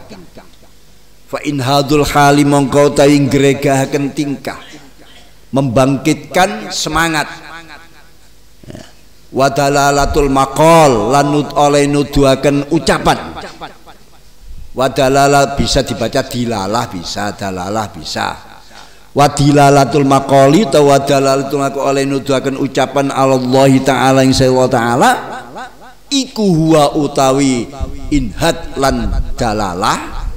fa in hadul hali mongko teng gregahaken tingkah, membangkitkan semangat. Wa dalalatul maqal lanut oleh nuduhaken ucapan. Wa dalala bisa dibaca dilalah, bisa dalalah, bisa. Wa dilalatul maqali ta wa dalalatul maqali oleh nuduhaken ucapan Allah taala ing Allah taala iku huwa utawi inhad lan dalalah,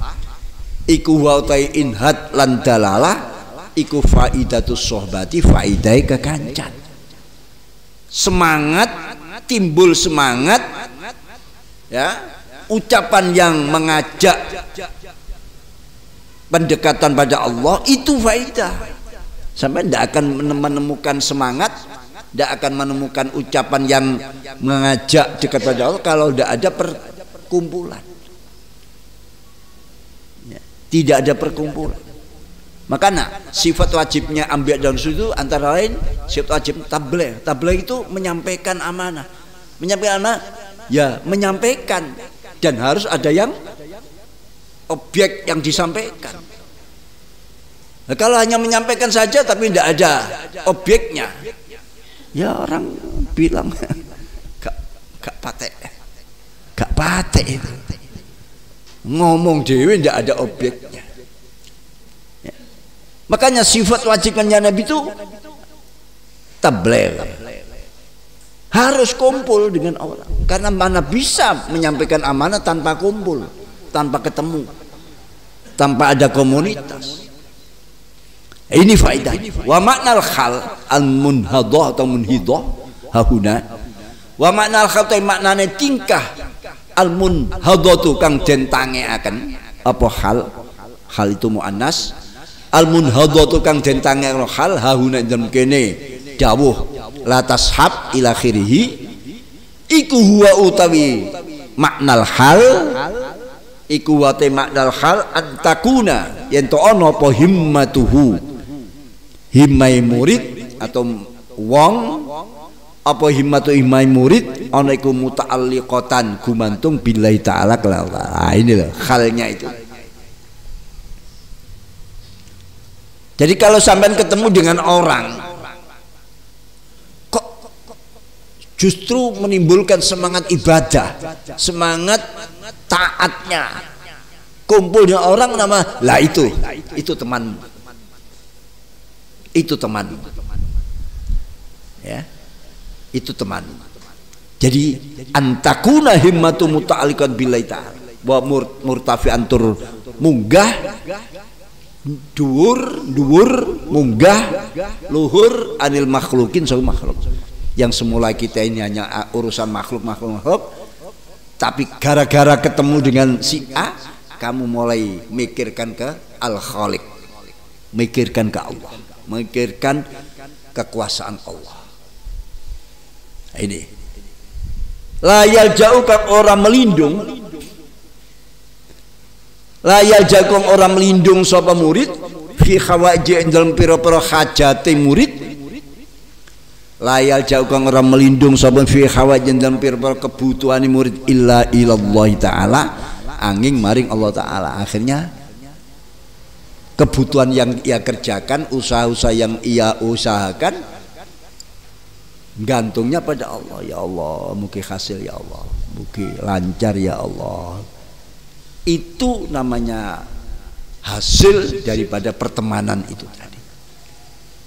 iku huwa utawi inhad lan dalalah iku faidatus sohbati, faidai kekancan. Semangat, timbul semangat ya, ucapan yang mengajak pendekatan pada Allah itu faidah. Sampai tidak akan menemukan semangat, tidak akan menemukan ucapan yang mengajak dekat pada Allah kalau tidak ada perkumpulan ya, tidak ada perkumpulan. Makanya sifat wajibnya Anbiya dan Rasul itu antara lain sifat wajib tabligh. Tabligh itu menyampaikan amanah. Menyampaikan amanah ya menyampaikan, dan harus ada yang objek yang disampaikan. Nah, kalau hanya menyampaikan saja tapi tidak ada objeknya, ya orang bilang gak patek itu. Ngomong dewe tidak ada objeknya. Ya. Makanya sifat wajibnya Nabi itu tabligh. Harus kumpul dengan orang, karena mana bisa menyampaikan amanah tanpa kumpul, tanpa ketemu, tanpa ada komunitas. Ini faedah. Wa maknal khal al munhadah atau munhidah hahuna. Wa maknal khal itu maknane tingkah al munhadatu kang den tangeaken. Apa hal? Hal itu muannas. Al munhadatu kang den tangeaken hal hahuna dalam kene dawuh la tashab ila akhirih iku huwa utawi maknal hal iku wa maknal hal antakuna yen to ana apa himmatuhu, himmai murid atau wong apa himmatu himmai murid ana iku muta'alliqatan gumantung billahi ta'ala kelala. Ini loh halnya itu. Jadi kalau sampean ketemu dengan orang kok justru menimbulkan semangat ibadah, semangat taatnya, kumpulnya orang nama lah itu teman, itu teman ya, itu teman. Jadi antakuna himmatu muta'alliqan billahi ta'ala wa murtafi antur munggah dhuwur munggah luhur anil makhlukin sama makhluk. Yang semula kita ini hanya urusan makhluk, tapi gara-gara ketemu dengan si A kamu mulai mikirkan ke Al-Khaliq, mikirkan ke Allah, mikirkan kekuasaan Allah. Ini layal jauh kan orang melindung, layal jauh orang melindung sapa murid fi khawaji dalam pira-pira hajate murid, layal jauh kan orang melindung sapa fi khawaji dalam pira-pira kebutuhan murid illa ilallah taala, angin maring Allah taala. Akhirnya kebutuhan yang ia kerjakan, usaha-usaha yang ia usahakan gantungnya pada Allah. Ya Allah, mugi hasil ya Allah, mugi lancar ya Allah. Itu namanya hasil daripada pertemanan itu tadi.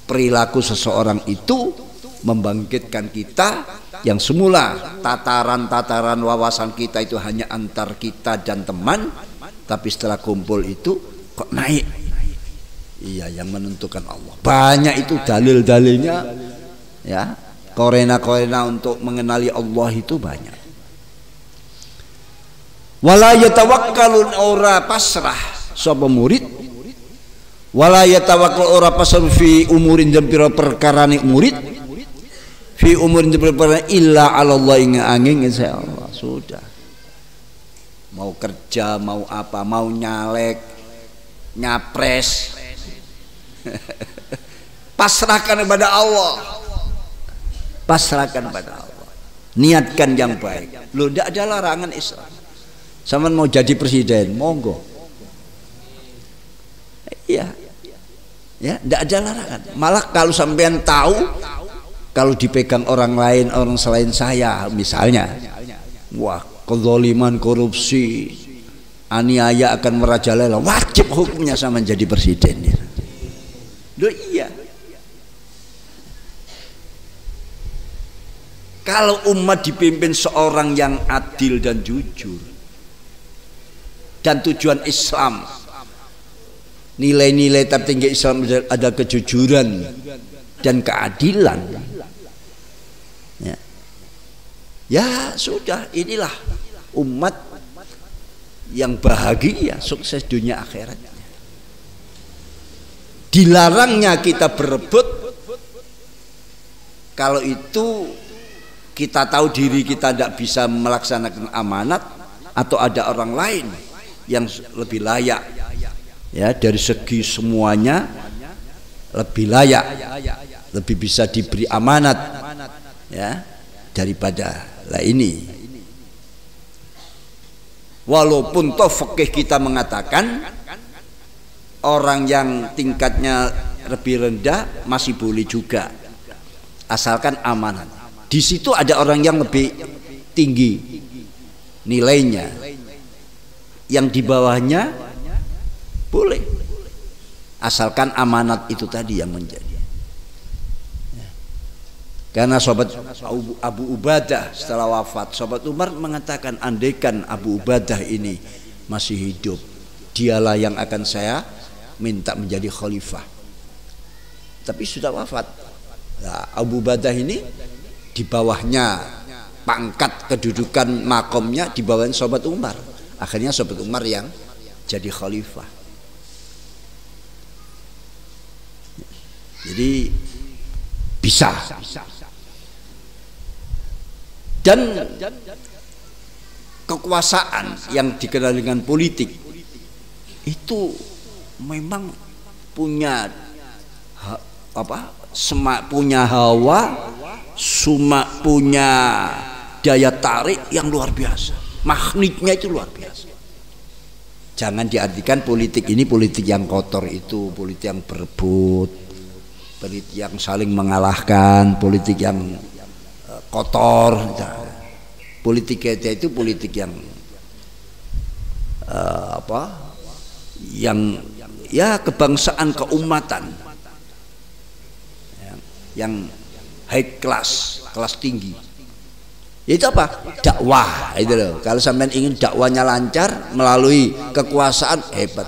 Perilaku seseorang itu membangkitkan kita yang semula tataran-tataran wawasan kita itu hanya antar kita dan teman, tapi setelah kumpul itu kok naik Iya, yang menentukan Allah. Banyak itu dalil-dalilnya, ya. Korena-korena untuk mengenali Allah itu banyak. Wala yatawakkalun ora pasrah sapa murid. Wala yatawakkal ora pasrah fi umurin jempira perkarane murid. Fi umurin jempira perkara illa 'ala Allah ing angin insyaallah. Sudah. Mau kerja, mau apa, mau nyalek, nyapres, pasrahkan kepada Allah. Pasrahkan kepada Allah. Niatkan yang baik. Loh, tidak ada larangan Islam. Sama mau jadi presiden, monggo. Iya. Ya, tidak ada larangan. Malah kalau sampean tahu kalau dipegang orang lain, orang selain saya misalnya, wah, kezaliman, korupsi, aniaya akan merajalela, wajib hukumnya sama jadi presiden. Loh, iya. Kalau umat dipimpin seorang yang adil dan jujur, dan tujuan Islam, nilai-nilai tertinggi Islam ada kejujuran dan keadilan, ya, ya sudah, inilah umat yang bahagia, sukses dunia akhiratnya. Dilarangnya kita berebut kalau itu kita tahu diri kita tidak bisa melaksanakan amanat atau ada orang lain yang lebih layak, ya, dari segi semuanya lebih layak, lebih bisa diberi amanat, ya, daripada lah ini. Walaupun toh fikih kita mengatakan orang yang tingkatnya lebih rendah masih boleh juga asalkan amanat. Di situ ada orang yang lebih tinggi nilainya, yang di bawahnya boleh asalkan amanat itu tadi yang menjadi. Karena sahabat Abu Ubadah setelah wafat, sahabat Umar mengatakan, andaikan Abu Ubadah ini masih hidup, dialah yang akan saya minta menjadi khalifah. Tapi sudah wafat. Nah, Abu Ubadah ini di bawahnya pangkat kedudukan makomnya di bawahnya sahabat Umar. Akhirnya sahabat Umar yang jadi khalifah. Jadi bisa. Dan kekuasaan yang dikenal dengan politik itu memang punya punya hawa, punya daya tarik yang luar biasa. Magnetnya itu luar biasa. Jangan diartikan politik ini politik yang kotor, itu politik yang berebut, politik yang saling mengalahkan, politik yang kotor. Politik kita itu politik yang yang ya kebangsaan, keumatan, yang high class, kelas tinggi. Itu apa? Dakwah, itu loh. Kalau sampean ingin dakwanya lancar melalui kekuasaan, hebat.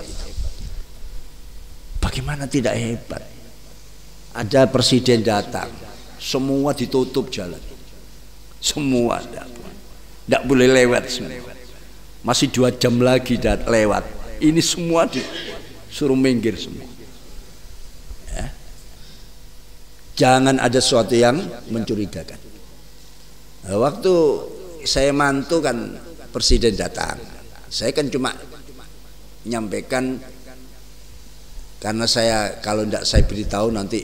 Bagaimana tidak hebat? Ada presiden datang, semua ditutup jalan, semua tidak boleh lewat semua. Masih 2 jam lagi lewat. Ini semua disuruh minggir semua. Ya. Jangan ada sesuatu yang mencurigakan. Nah, waktu saya mantu kan presiden datang, saya kan cuma menyampaikan, karena saya kalau tidak saya beritahu nanti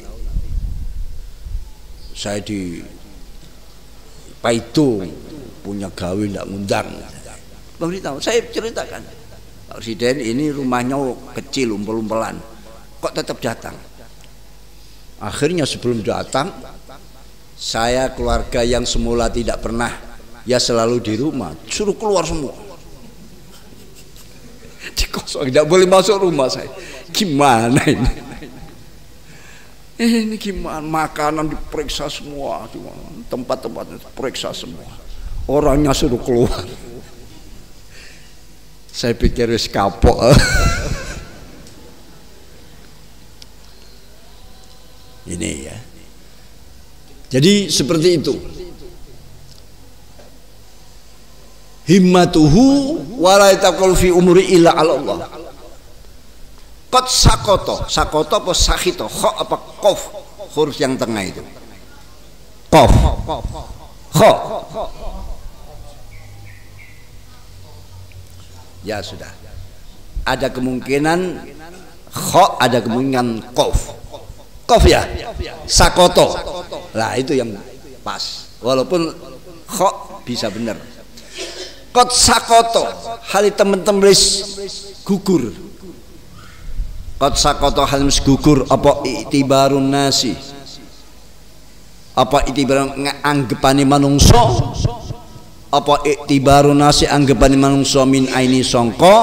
saya di Paitu punya gawe tidak ngundang. Beritahu, saya ceritakan, Pak Presiden ini rumahnya kecil, umpel-umpelan, kok tetap datang. Akhirnya sebelum datang, saya keluarga yang semula tidak pernah, ya selalu di rumah, suruh keluar semua. Dikosong, tidak boleh masuk rumah saya. Gimana ini? Ini gimana? Makanan diperiksa semua, tempat-tempatnya diperiksa semua. Orangnya suruh keluar. Saya pikir wis kapok. Jadi seperti itu. Himmatuhu wala yataqul fi umuri illa ala Allah. Qad sakoto, sakoto apa sakito, kho apa kof, huruf yang tengah itu. Kof, kho. Ya sudah. Ada kemungkinan kho, ada kemungkinan kof. Kof ya, sakoto. Lah itu yang pas. Walaupun kho bisa benar. Kot sakoto, hal teman-teman gugur. Kot sakoto hal gugur. Apa itibarun nasi? Apa itibarun anggapani manungso? Apa itibarun nasi anggapani manungso min aini songko?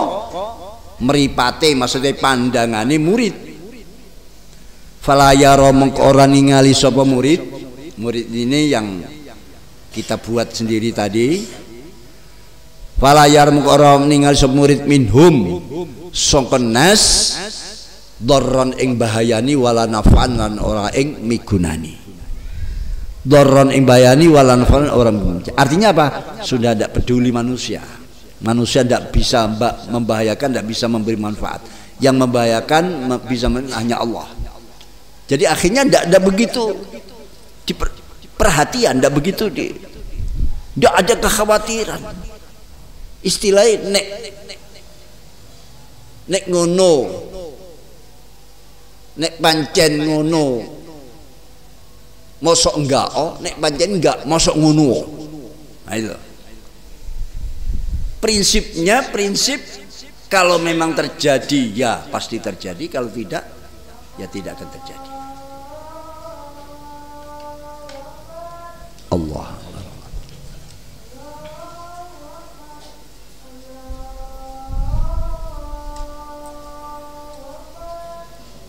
Meripate maksudnya pandangane murid. Falayaro mengko ora ningali sapa murid. Murid ini yang kita buat sendiri tadi. Falayar mukorom ningali sop murid minhum songkenas dorron ing bahayani wala nafan lan ora ing migunani. Dorron ing bahayani wala nafan ora migunani. Artinya apa? Sudah tidak peduli manusia. Manusia tidak bisa membahayakan, tidak bisa memberi manfaat. Yang membahayakan bisa hanya Allah. Jadi akhirnya tidak begitu perhatian, tidak begitu tidak ada kekhawatiran. Istilahnya nek ngono, nek pancen ngono, mosok enggak, oh nek pancen enggak, mosok ngono. Nah itu prinsipnya, prinsip kalau memang terjadi ya pasti terjadi, kalau tidak ya tidak akan terjadi. Allah.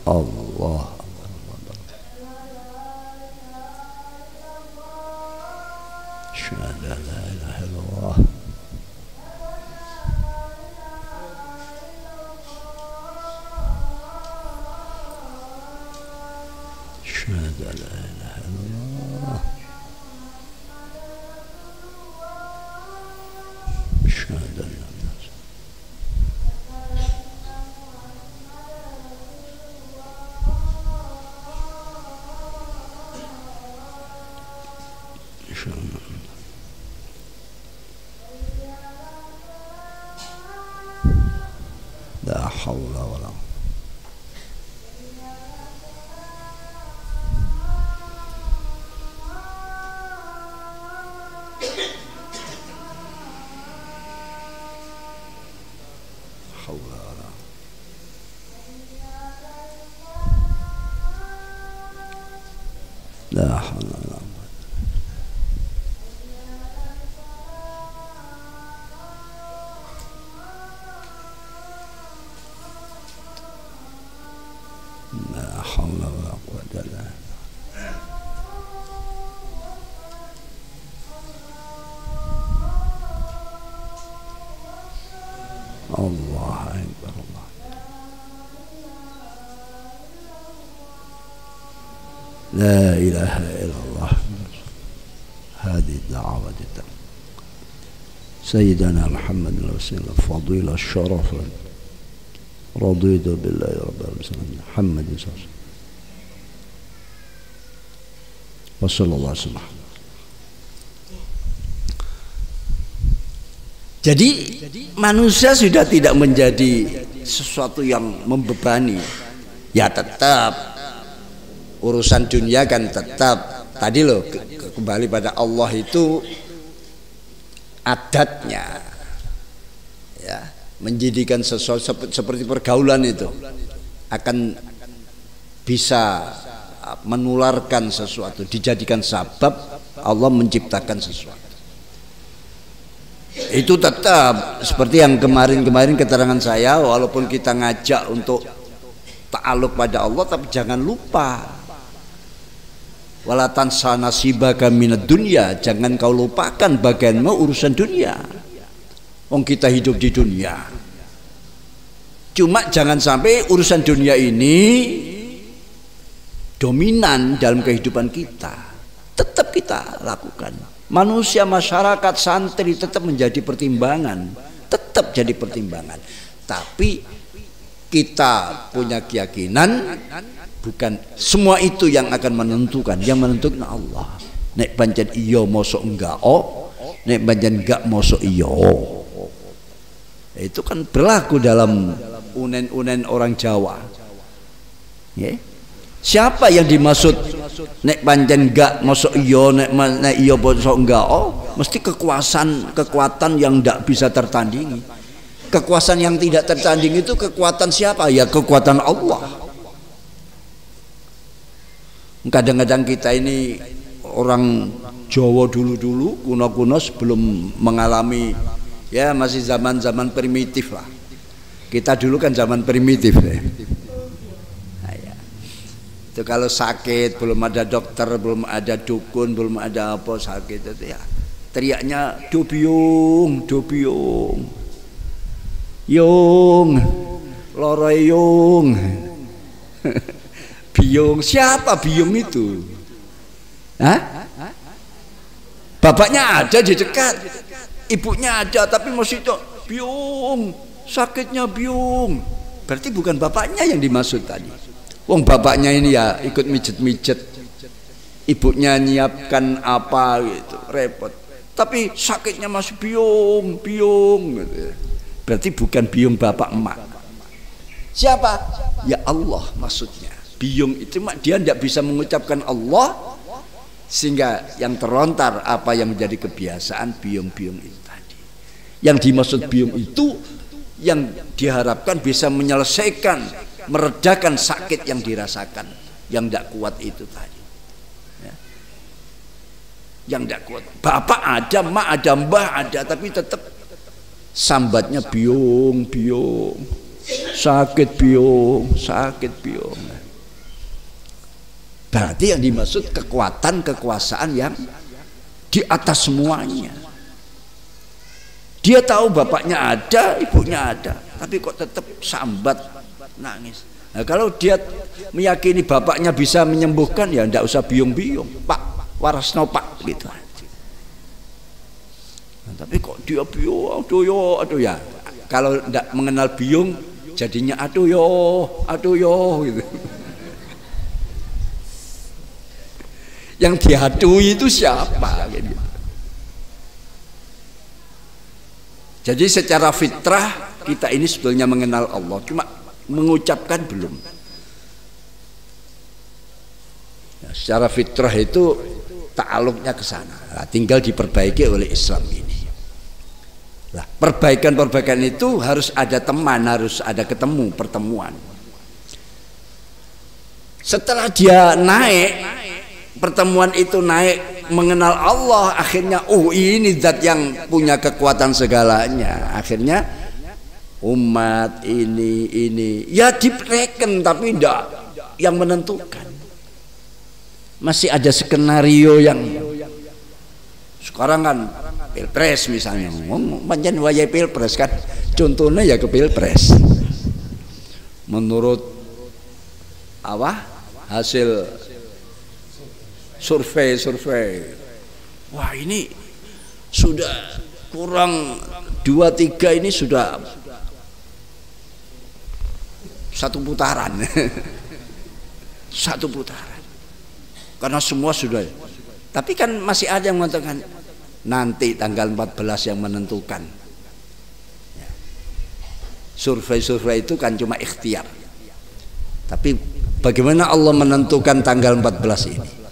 Allah. Syahada la ilaha illallah. Syahada la ilaha illallah. Syahada la لا حول ولا حول ولا لا حول ولا لا حول ولا قوة إلا بالله. الله أكبر الله. لا إله إلا الله. هذه الدعوة سيدنا محمد الوسيلة فضيلة الشرف رضيت بالله رب العالمين محمد صلى الله عليه وسلم وصلى الله عليه وسلم. Jadi manusia sudah tidak menjadi sesuatu yang membebani. Ya tetap urusan dunia kan tetap tadi loh kembali pada Allah itu adatnya ya menjadikan sesuatu seperti pergaulan itu akan bisa menularkan sesuatu, dijadikan sabab Allah menciptakan sesuatu. Itu tetap seperti yang kemarin keterangan saya, walaupun kita ngajak untuk ta'aluk pada Allah, tapi jangan lupa wala tansa nasibaka minad dunya, jangan kau lupakan bagianmu urusan dunia. Wong kita hidup di dunia, cuma jangan sampai urusan dunia ini dominan dalam kehidupan kita. tetap kita lakukan. Manusia, masyarakat, santri tetap menjadi pertimbangan, tetap jadi pertimbangan. Tapi kita punya keyakinan bukan semua itu yang akan menentukan. Yang menentukan Allah. Nek pancen iya mosok enggak nek pancen enggak mosok iya. Itu kan berlaku dalam unen-unen orang Jawa. Ya. Siapa yang dimaksud nek pancen enggak mosok iya, nek iya mosok enggak mesti kekuatan yang tidak bisa tertandingi. Kekuasaan yang tidak tertanding itu kekuatan siapa? Ya kekuatan Allah. Kadang-kadang kita ini orang Jawa dulu kuno sebelum mengalami ya masih zaman primitif lah. Kita dulu kan zaman primitif ya. Nah, ya. Itu kalau sakit belum ada dokter, belum ada dukun, belum ada apa sakit itu ya teriaknya dobiung, yung, loroyung, biung. Siapa biung itu? Hah? Bapaknya ada di dekat, ibunya ada, tapi masih itu biung, sakitnya biung. Berarti bukan bapaknya yang dimaksud tadi. Wong bapaknya ini ya ikut mijet-mijet, ibunya nyiapkan apa gitu, repot. Tapi sakitnya masih biung gitu. Berarti bukan biung bapak emak. Siapa? Ya Allah maksudnya. Biung itu dia tidak bisa mengucapkan Allah, sehingga yang terlontar apa yang menjadi kebiasaan biung-biung itu tadi. Yang dimaksud biung itu yang diharapkan bisa menyelesaikan, meredakan sakit yang dirasakan, yang tidak kuat itu tadi. Ya. Yang tidak kuat. Bapak ada, mak ada, mbah ada, tapi tetap sambatnya biung, sakit biung. Berarti yang dimaksud kekuasaan yang di atas semuanya. Dia tahu bapaknya ada, ibunya ada, tapi kok tetap sambat, nangis. Nah, kalau dia meyakini bapaknya bisa menyembuhkan, ya tidak usah biung-biung, Pak Warasno Pak gitu. Nah, tapi kok dia biung, aduh ya. Kalau tidak mengenal biung, jadinya aduh yo gitu. Yang dihadui itu siapa? Jadi secara fitrah kita ini sebetulnya mengenal Allah, cuma mengucapkan belum. Nah, secara fitrah itu ta'aluknya ke sana. Nah, tinggal diperbaiki oleh Islam ini. Nah, perbaikan itu harus ada teman, harus ada pertemuan. Setelah dia naik, pertemuan itu naik mengenal Allah, akhirnya ini zat yang punya kekuatan segalanya. Akhirnya umat ini ya direken, tapi tidak yang menentukan. Masih ada skenario yang sekarang kan pilpres misalnya, panjang wayai pilpres kan, contohnya ya ke pilpres. Menurut apa hasil survei, wah ini sudah kurang 2-3 ini sudah satu putaran karena semua sudah. Tapi kan masih ada yang mengatakan nanti tanggal 14 yang menentukan. Survei itu kan cuma ikhtiar, tapi bagaimana Allah menentukan tanggal 14 ini?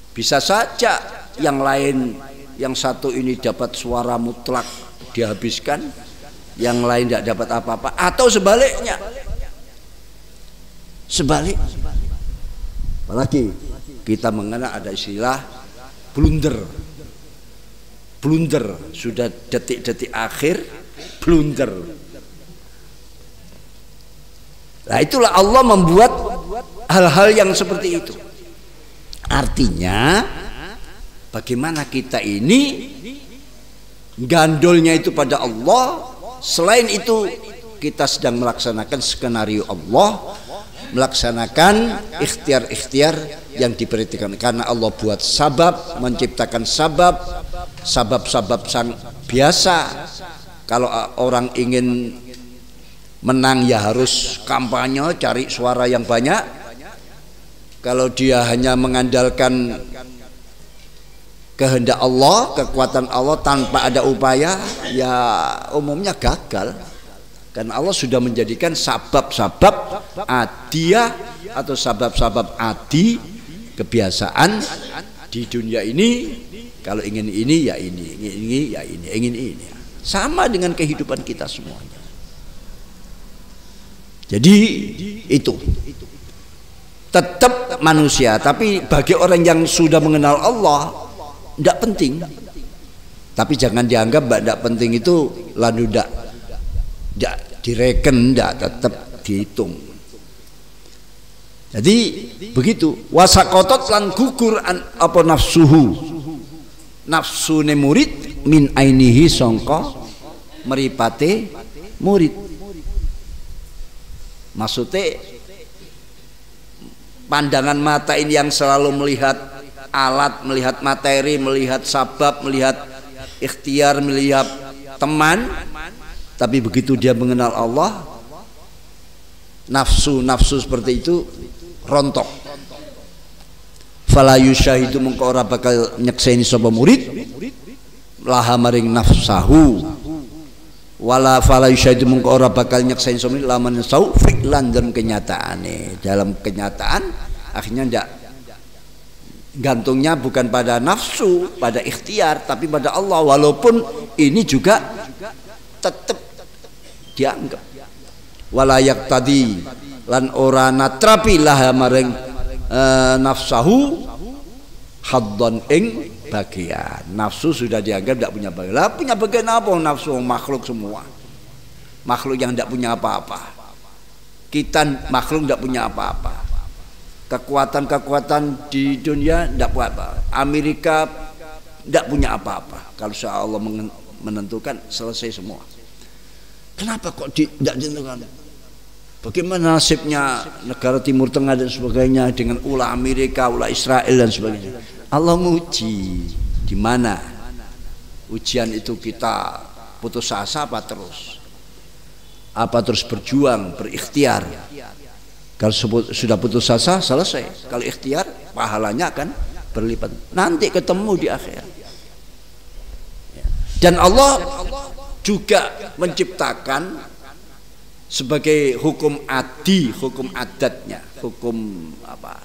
Bisa saja yang lain, yang satu ini dapat suara mutlak dihabiskan, yang lain tidak dapat apa-apa, atau sebaliknya. Apalagi kita mengenal ada istilah blunder, sudah detik-detik akhir blunder. Nah, itulah Allah membuat hal-hal yang seperti itu. Artinya bagaimana kita ini gandolnya itu pada Allah. Selain itu kita sedang melaksanakan skenario Allah, melaksanakan ikhtiar-ikhtiar yang diperintahkan, karena Allah buat sabab, menciptakan sabab-sabab sang biasa. Kalau orang ingin menang ya harus kampanye, cari suara yang banyak. Kalau dia hanya mengandalkan kehendak Allah, kekuatan Allah tanpa ada upaya, ya umumnya gagal. Karena Allah sudah menjadikan sabab-sabab adiyah atau sabab-sabab adi, kebiasaan di dunia ini. Kalau ingin ini ya ini, ingin ini ya ini, ingin ini. Sama dengan kehidupan kita semuanya. Jadi itu tetap manusia, tapi bagi orang yang sudah mengenal Allah tidak penting. Tapi jangan dianggap tidak penting itu lalu tidak direken, tidak, tetap dihitung. Jadi begitu. Wasakotot lan gugur apa nafsuhu, nafsune murid min ainihi songko meripate murid. Maksudnya pandangan mata ini yang selalu melihat alat, melihat materi, melihat sabab, melihat ikhtiar, melihat teman. Tapi begitu dia mengenal Allah, nafsu seperti itu rontok. Fala yusyahidu mengko ora bakal nyekseni sapa murid laha maring nafsahu, wala fala yusyahidu mengko ora bakal nyekseni sapa murid laman sau fi'lan dalam kenyataane. Dalam kenyataan akhirnya ndak gantungnya bukan pada nafsu, pada ikhtiar, tapi pada Allah. Walaupun ini juga tetap dianggap walayak tadi lan ora natrapi lah maring nafsahu haddon ing bagian. Nafsu sudah dianggap tidak punya bagian. Lah punya bagian apa nafsu? Makhluk semua, makhluk yang tidak punya apa-apa. Kita makhluk tidak punya apa-apa. Kekuatan di dunia tidak punya apa. Amerika tidak punya apa-apa. Kalau Allah menentukan selesai semua. Kenapa kok tidak ditentukan? Bagaimana nasibnya negara Timur Tengah dan sebagainya dengan ulah Amerika, ulah Israel dan sebagainya? Allah menguji. Di mana ujian itu kita putus asa apa terus? Apa terus berjuang, berikhtiar? Kalau sudah putus asa selesai. Kalau ikhtiar pahalanya akan berlipat. Nanti ketemu di akhir. Dan Allah juga menciptakan sebagai hukum adi, hukum adatnya, hukum apa?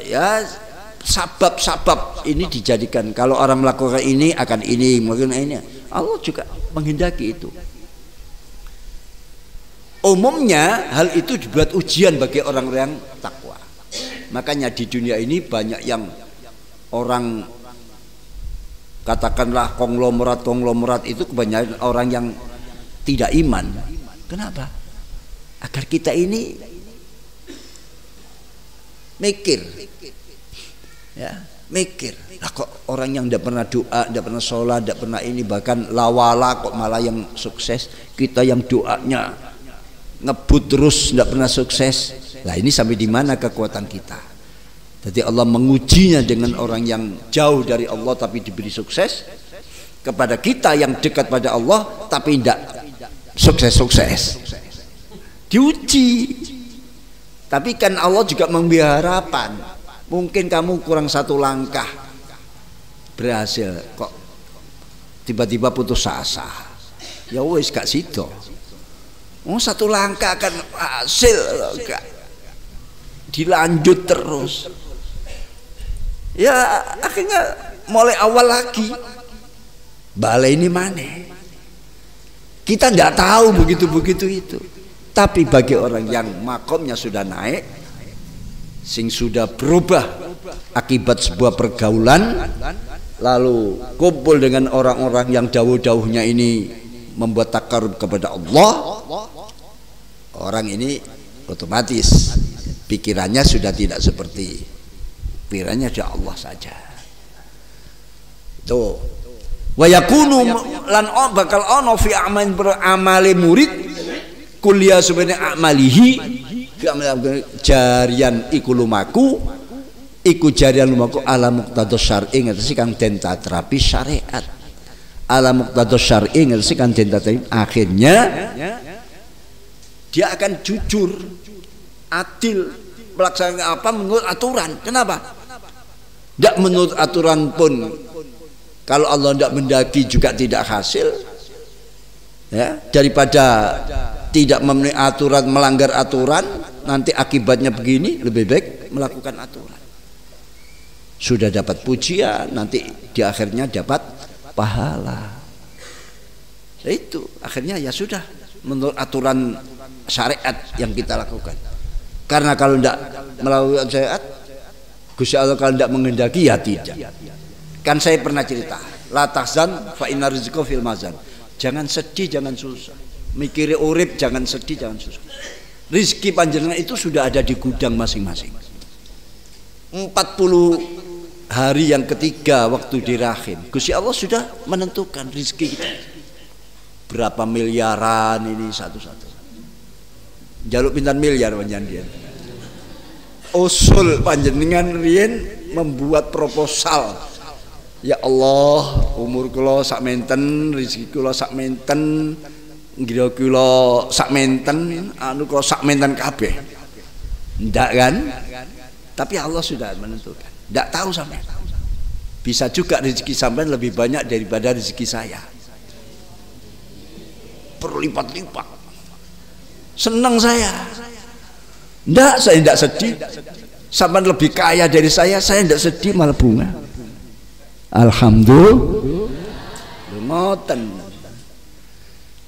Ya sabab-sabab ini dijadikan. Kalau orang melakukan ini akan ini, mungkin ini. Allah juga menghendaki itu. Umumnya hal itu dibuat ujian bagi orang-orang takwa. Makanya di dunia ini banyak yang orang katakanlah konglomerat itu kebanyakan orang yang tidak iman. Kenapa? Agar kita ini mikir, ya mikir. Lah kok orang yang tidak pernah doa, tidak pernah sholat, tidak pernah ini, bahkan lawala kok malah yang sukses. Kita yang doanya ngebut terus tidak pernah sukses. Lah ini sampai di mana kekuatan kita? Jadi Allah mengujinya dengan orang yang jauh dari Allah tapi diberi sukses, kepada kita yang dekat pada Allah tapi tidak sukses. Diuji. Tapi kan Allah juga memberi harapan. Mungkin kamu kurang satu langkah berhasil, kok tiba-tiba putus asa. Ya wis gak sido. Satu langkah akan hasil, gak dilanjut terus. Ya akhirnya mulai awal lagi. Balai ini mana? Kita tidak tahu begitu itu. Tapi bagi orang yang makomnya sudah naik, sing sudah berubah akibat sebuah pergaulan, lalu kumpul dengan orang-orang yang dawuh-dawuhnya ini membuat takarub kepada Allah, orang ini otomatis pikirannya sudah tidak seperti pikirannya dia Allah saja. Itu wa yakunu lan bakal ono fi amali murid kuliah sebenarnya amalihi jarian iku lumaku ala muqtados syar'i ngerti kang den tatrapi syariat, ala muqtados syar'i ngerti kang den tatrapi. Akhirnya dia akan jujur, adil, melaksanakan apa menurut aturan. Kenapa? Tidak menurut aturan pun kalau Allah tidak mendaki juga tidak hasil, ya, daripada tidak memenuhi aturan, melanggar aturan, nanti akibatnya begini, lebih baik melakukan aturan. Sudah dapat pujian, nanti di akhirnya dapat pahala. Nah, itu akhirnya ya sudah menurut aturan syariat yang kita lakukan. Karena kalau tidak melakukan syariat, Gusti Allah kalau tidak menghendaki ya tidak. Kan saya pernah cerita, la tahzan fa inna rizqa fil mazan. Jangan sedih, jangan susah. Mikiri urip, jangan sedih, jangan susah. Rizki panjenengan itu sudah ada di gudang masing-masing. 40 hari yang ketiga waktu di rahim, Gusti Allah sudah menentukan rizki kita. Berapa miliaran ini satu-satu. Jaluk pintar miliar panjenengan. Usul panjenengan riyen membuat proposal. Ya Allah, umur kula sak menten, rezeki kula sak menten, ngira kula sak menten, anu kula sak menten kabeh. Ndak kan? Tapi Allah sudah menentukan. Ndak tahu sampai. Bisa juga rezeki sampean lebih banyak daripada rezeki saya. Berlipat-lipat. Senang saya. Ndak, saya ndak sedih. Sampean lebih kaya dari saya ndak sedih, malah bunga. Alhamdulillah. Ngoten.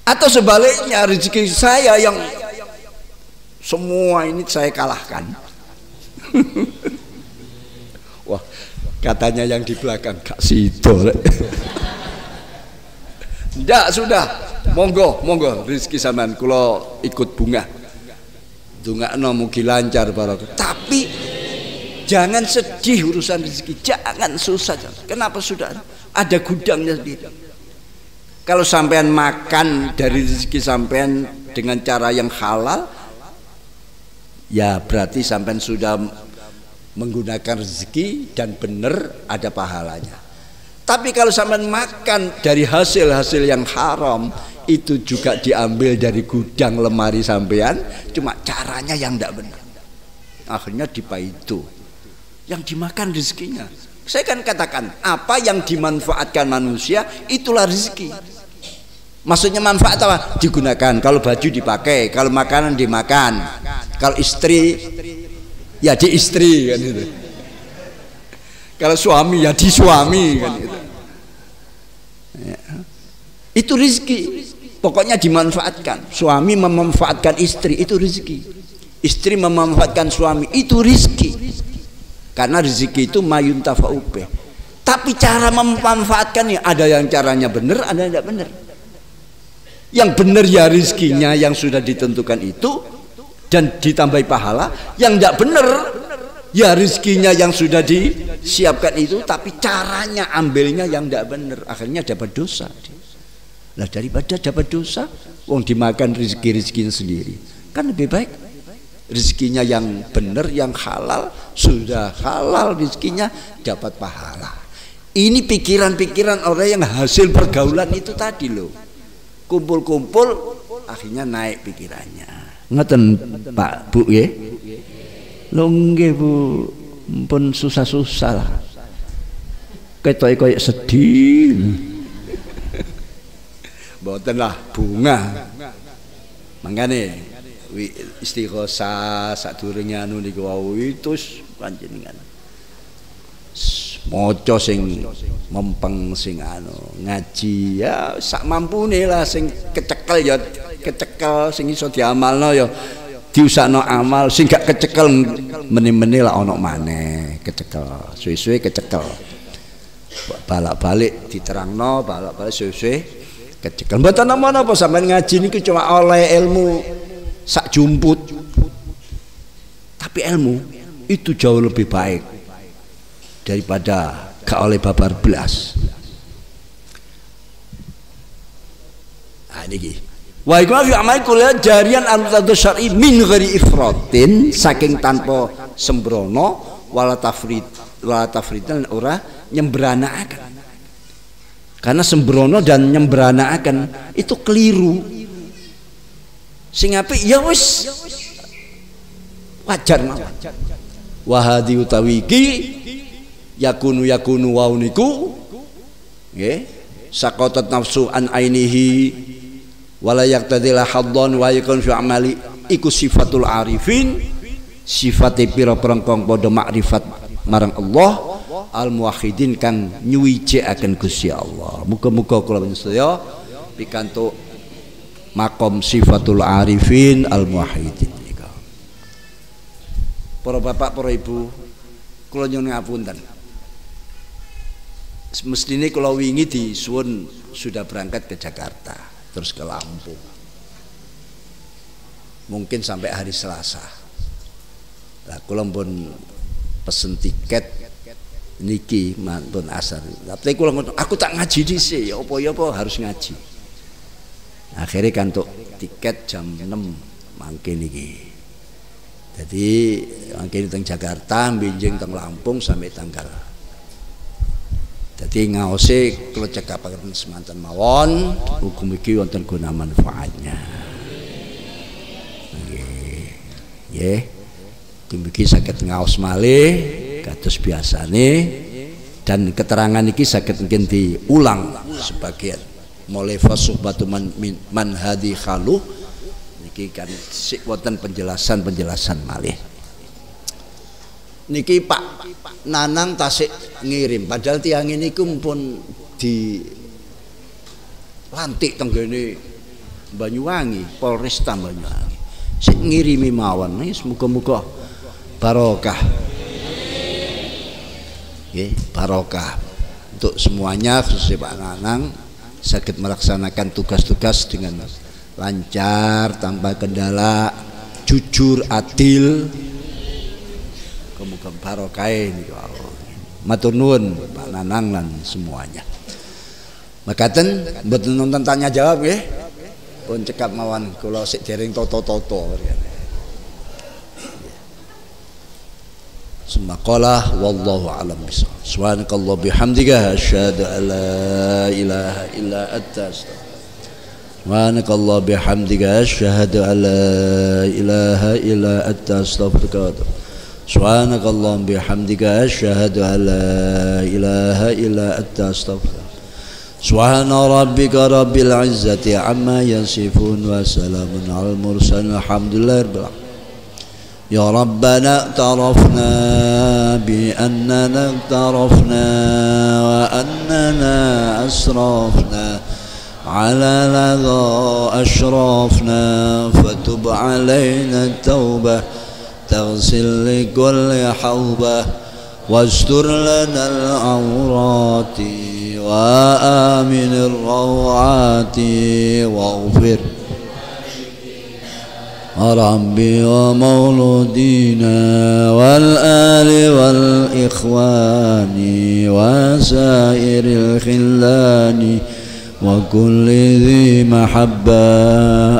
Atau sebaliknya rezeki saya yang semua ini saya kalahkan. Wah, katanya yang di belakang gak sido. Ndak, sudah. Monggo rezeki sampean kula ikut bunga. Dongakno mugi lancar barokah. Tapi jangan sedih urusan rezeki, jangan susah. Kenapa? Sudah ada gudangnya sendiri. Kalau sampean makan dari rezeki sampean dengan cara yang halal, ya berarti sampean sudah menggunakan rezeki dan benar ada pahalanya. Tapi kalau sampean makan dari hasil-hasil yang haram, itu juga diambil dari gudang lemari sampean, cuma caranya yang tidak benar. Akhirnya dipaitu. Yang dimakan rezekinya. Saya kan katakan, apa yang dimanfaatkan manusia itulah rezeki. Maksudnya manfaat apa? Digunakan. Kalau baju dipakai, kalau makanan dimakan, kalau istri ya di istri kan itu. Kalau suami ya di suami kan itu. Ya. Itu rezeki. Pokoknya dimanfaatkan. Suami memanfaatkan istri, itu rezeki. Istri memanfaatkan suami, itu rezeki. Karena rezeki itu mayuntafa'u bih. Tapi cara memanfaatkannya ada yang caranya benar, ada yang tidak benar. Yang benar ya rezekinya yang sudah ditentukan itu dan ditambahi pahala. Yang tidak benar ya rezekinya yang sudah disiapkan itu, tapi caranya ambilnya yang tidak benar, akhirnya dapat dosa. Nah, daripada dapat dosa, wong dimakan rezeki-rezekinya sendiri, kan lebih baik rezekinya yang benar, yang halal, sudah halal rezekinya dapat pahala. Ini pikiran-pikiran orang yang hasil pergaulan itu tadi loh, kumpul-kumpul akhirnya naik pikirannya. Ngeten Pak Bu ya, lho nggih Bu, pun susah-susah lah, ketoke koyo sedih. Mboten lah bunga. Mangkane istighosah sadurunge anu niku wau itu panjenengan maca sing mempeng, sing anu ngaji ya sak mampune lah, sing kecekel ya kecekel, sing iso diamalno ya diusahno amal, sing gak kecekel meni-meni lah ana maneh kecekel, suwe-suwe kecekel. Balak-balik diterangno, balak-balik suwe-suwe kecekel. Mboten napa-napa sampean ngaji niku cuma oleh ilmu sak jumput. Tapi ilmu itu jauh lebih baik daripada gak oleh babar belas. Nah niki Wa iku fi amali kuliah jarian al-mutaddu syar'i min ghairi ifratin, saking tanpa sembrono wala tafridan ora nyembranaaken. Karena sembrono dan nyembranaaken itu keliru. Sing apik ya wis wajar mawon. Wa hadi utawi iki yakunu wa uniku nggih saqatat nafsu an ainihi wala yaqtadil haddon wa yakun fi amali iku sifatul arifin, sifate pira-pira kang padha makrifat marang Allah al muwahhidin kang nyuwijikaken Gusti Allah. Muga-muga kula sedaya pikantuk makom sifatul arifin al muwahhidin. Para bapak, para ibu, kula nyuwun ngapunten. Mestine kula wingi disuwun sudah berangkat ke Jakarta, terus ke Lampung. Mungkin sampai hari Selasa. Lah kula pun pesen tiket niki mantun asar. Tapi kula ngono, aku tak ngaji dhisik, ya apa harus ngaji. Akhirnya kantuk tiket jam 6 mangke niki. Jadi mangke teng Jakarta, benjing teng Lampung sampai tanggal. Jadi ngaose kula cekapaken semanten mawon, hukum iki wonten guna manfaatnya. Nggih. Nggih. Iki saged ngaos malih kados biasane, dan keterangan iki saged mungkin diulang sebagian. Mulai fasuhbatu man hadi khaluh niki kan sik wonten penjelasan malih. Niki Pak Nanang tasik ngirim, padahal tiang ini pun di lantik tenggene Banyuwangi, Polresta Banyuwangi. Sik ngirimi mawon, muga-muga barokah. Nggih, barokah untuk semuanya, khususnya Pak Nanang sakit melaksanakan tugas-tugas dengan lancar, tanpa kendala, jujur, adil. Muga barokah niku. Matur nuwun Pak Nanang lan semuanya. Makaten mboten nonton tanya jawab nggih. Pun cekap mawon kula sik dereng toto-toto. Sumaqala wallahu a'lam bishawab. Subhanakallah bihamdika asyhadu an la ilaha illa anta astaghfiruka. Subhanakallah bihamdika asyhadu an la ilaha illa anta astaghfiruka. Subhanakallah bihamdika asyhadu an la ilaha illa anta astaghfiruka. Subhana rabbika rabbil izzati amma yasifun wa salamun alal mursalin alhamdulillahi rabbil alamin. Ya Rabbana اعترفنا بأننا اقترفنا وأننا أسرفنا على لظى أشرفنا فتب علينا التوبة تغسل لكل حوبة واستر لنا العورات وآمن الروعات واغفر ربي ومولودينا والآل والإخوان وسائر الخلان وكل ذي محبة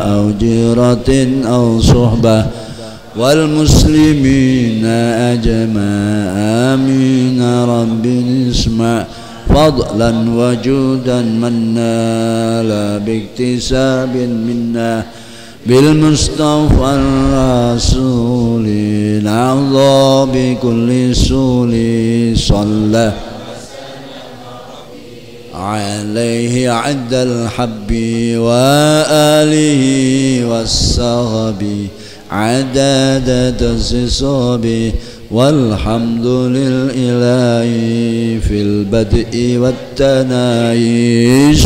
أو جيرة أو صحبة والمسلمين أجمع آمين ربي اسمع فضلا وجودا منا لا باكتساب منا بالمصطفى الرسول نعظى بكل سول صلى عليه عد الحب وآله والصحب عدد الصحب والحمد لله في البدء والتنايش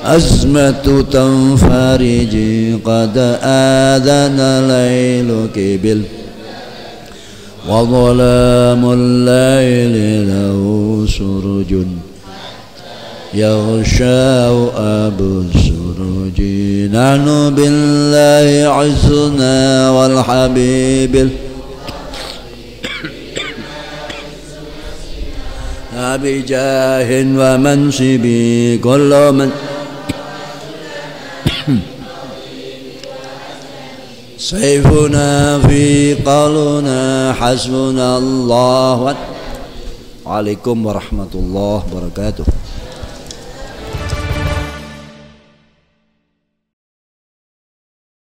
أزمة تنفرج قد آذن ليلك بال وظلام الليل له سرج يغشى أبو السرج نحن بالله عزنا والحبيب بجاه ومنصب كل من سيفنا في قولنا حسبنا الله. Waalaikumsalam warahmatullahi wabarakatuh.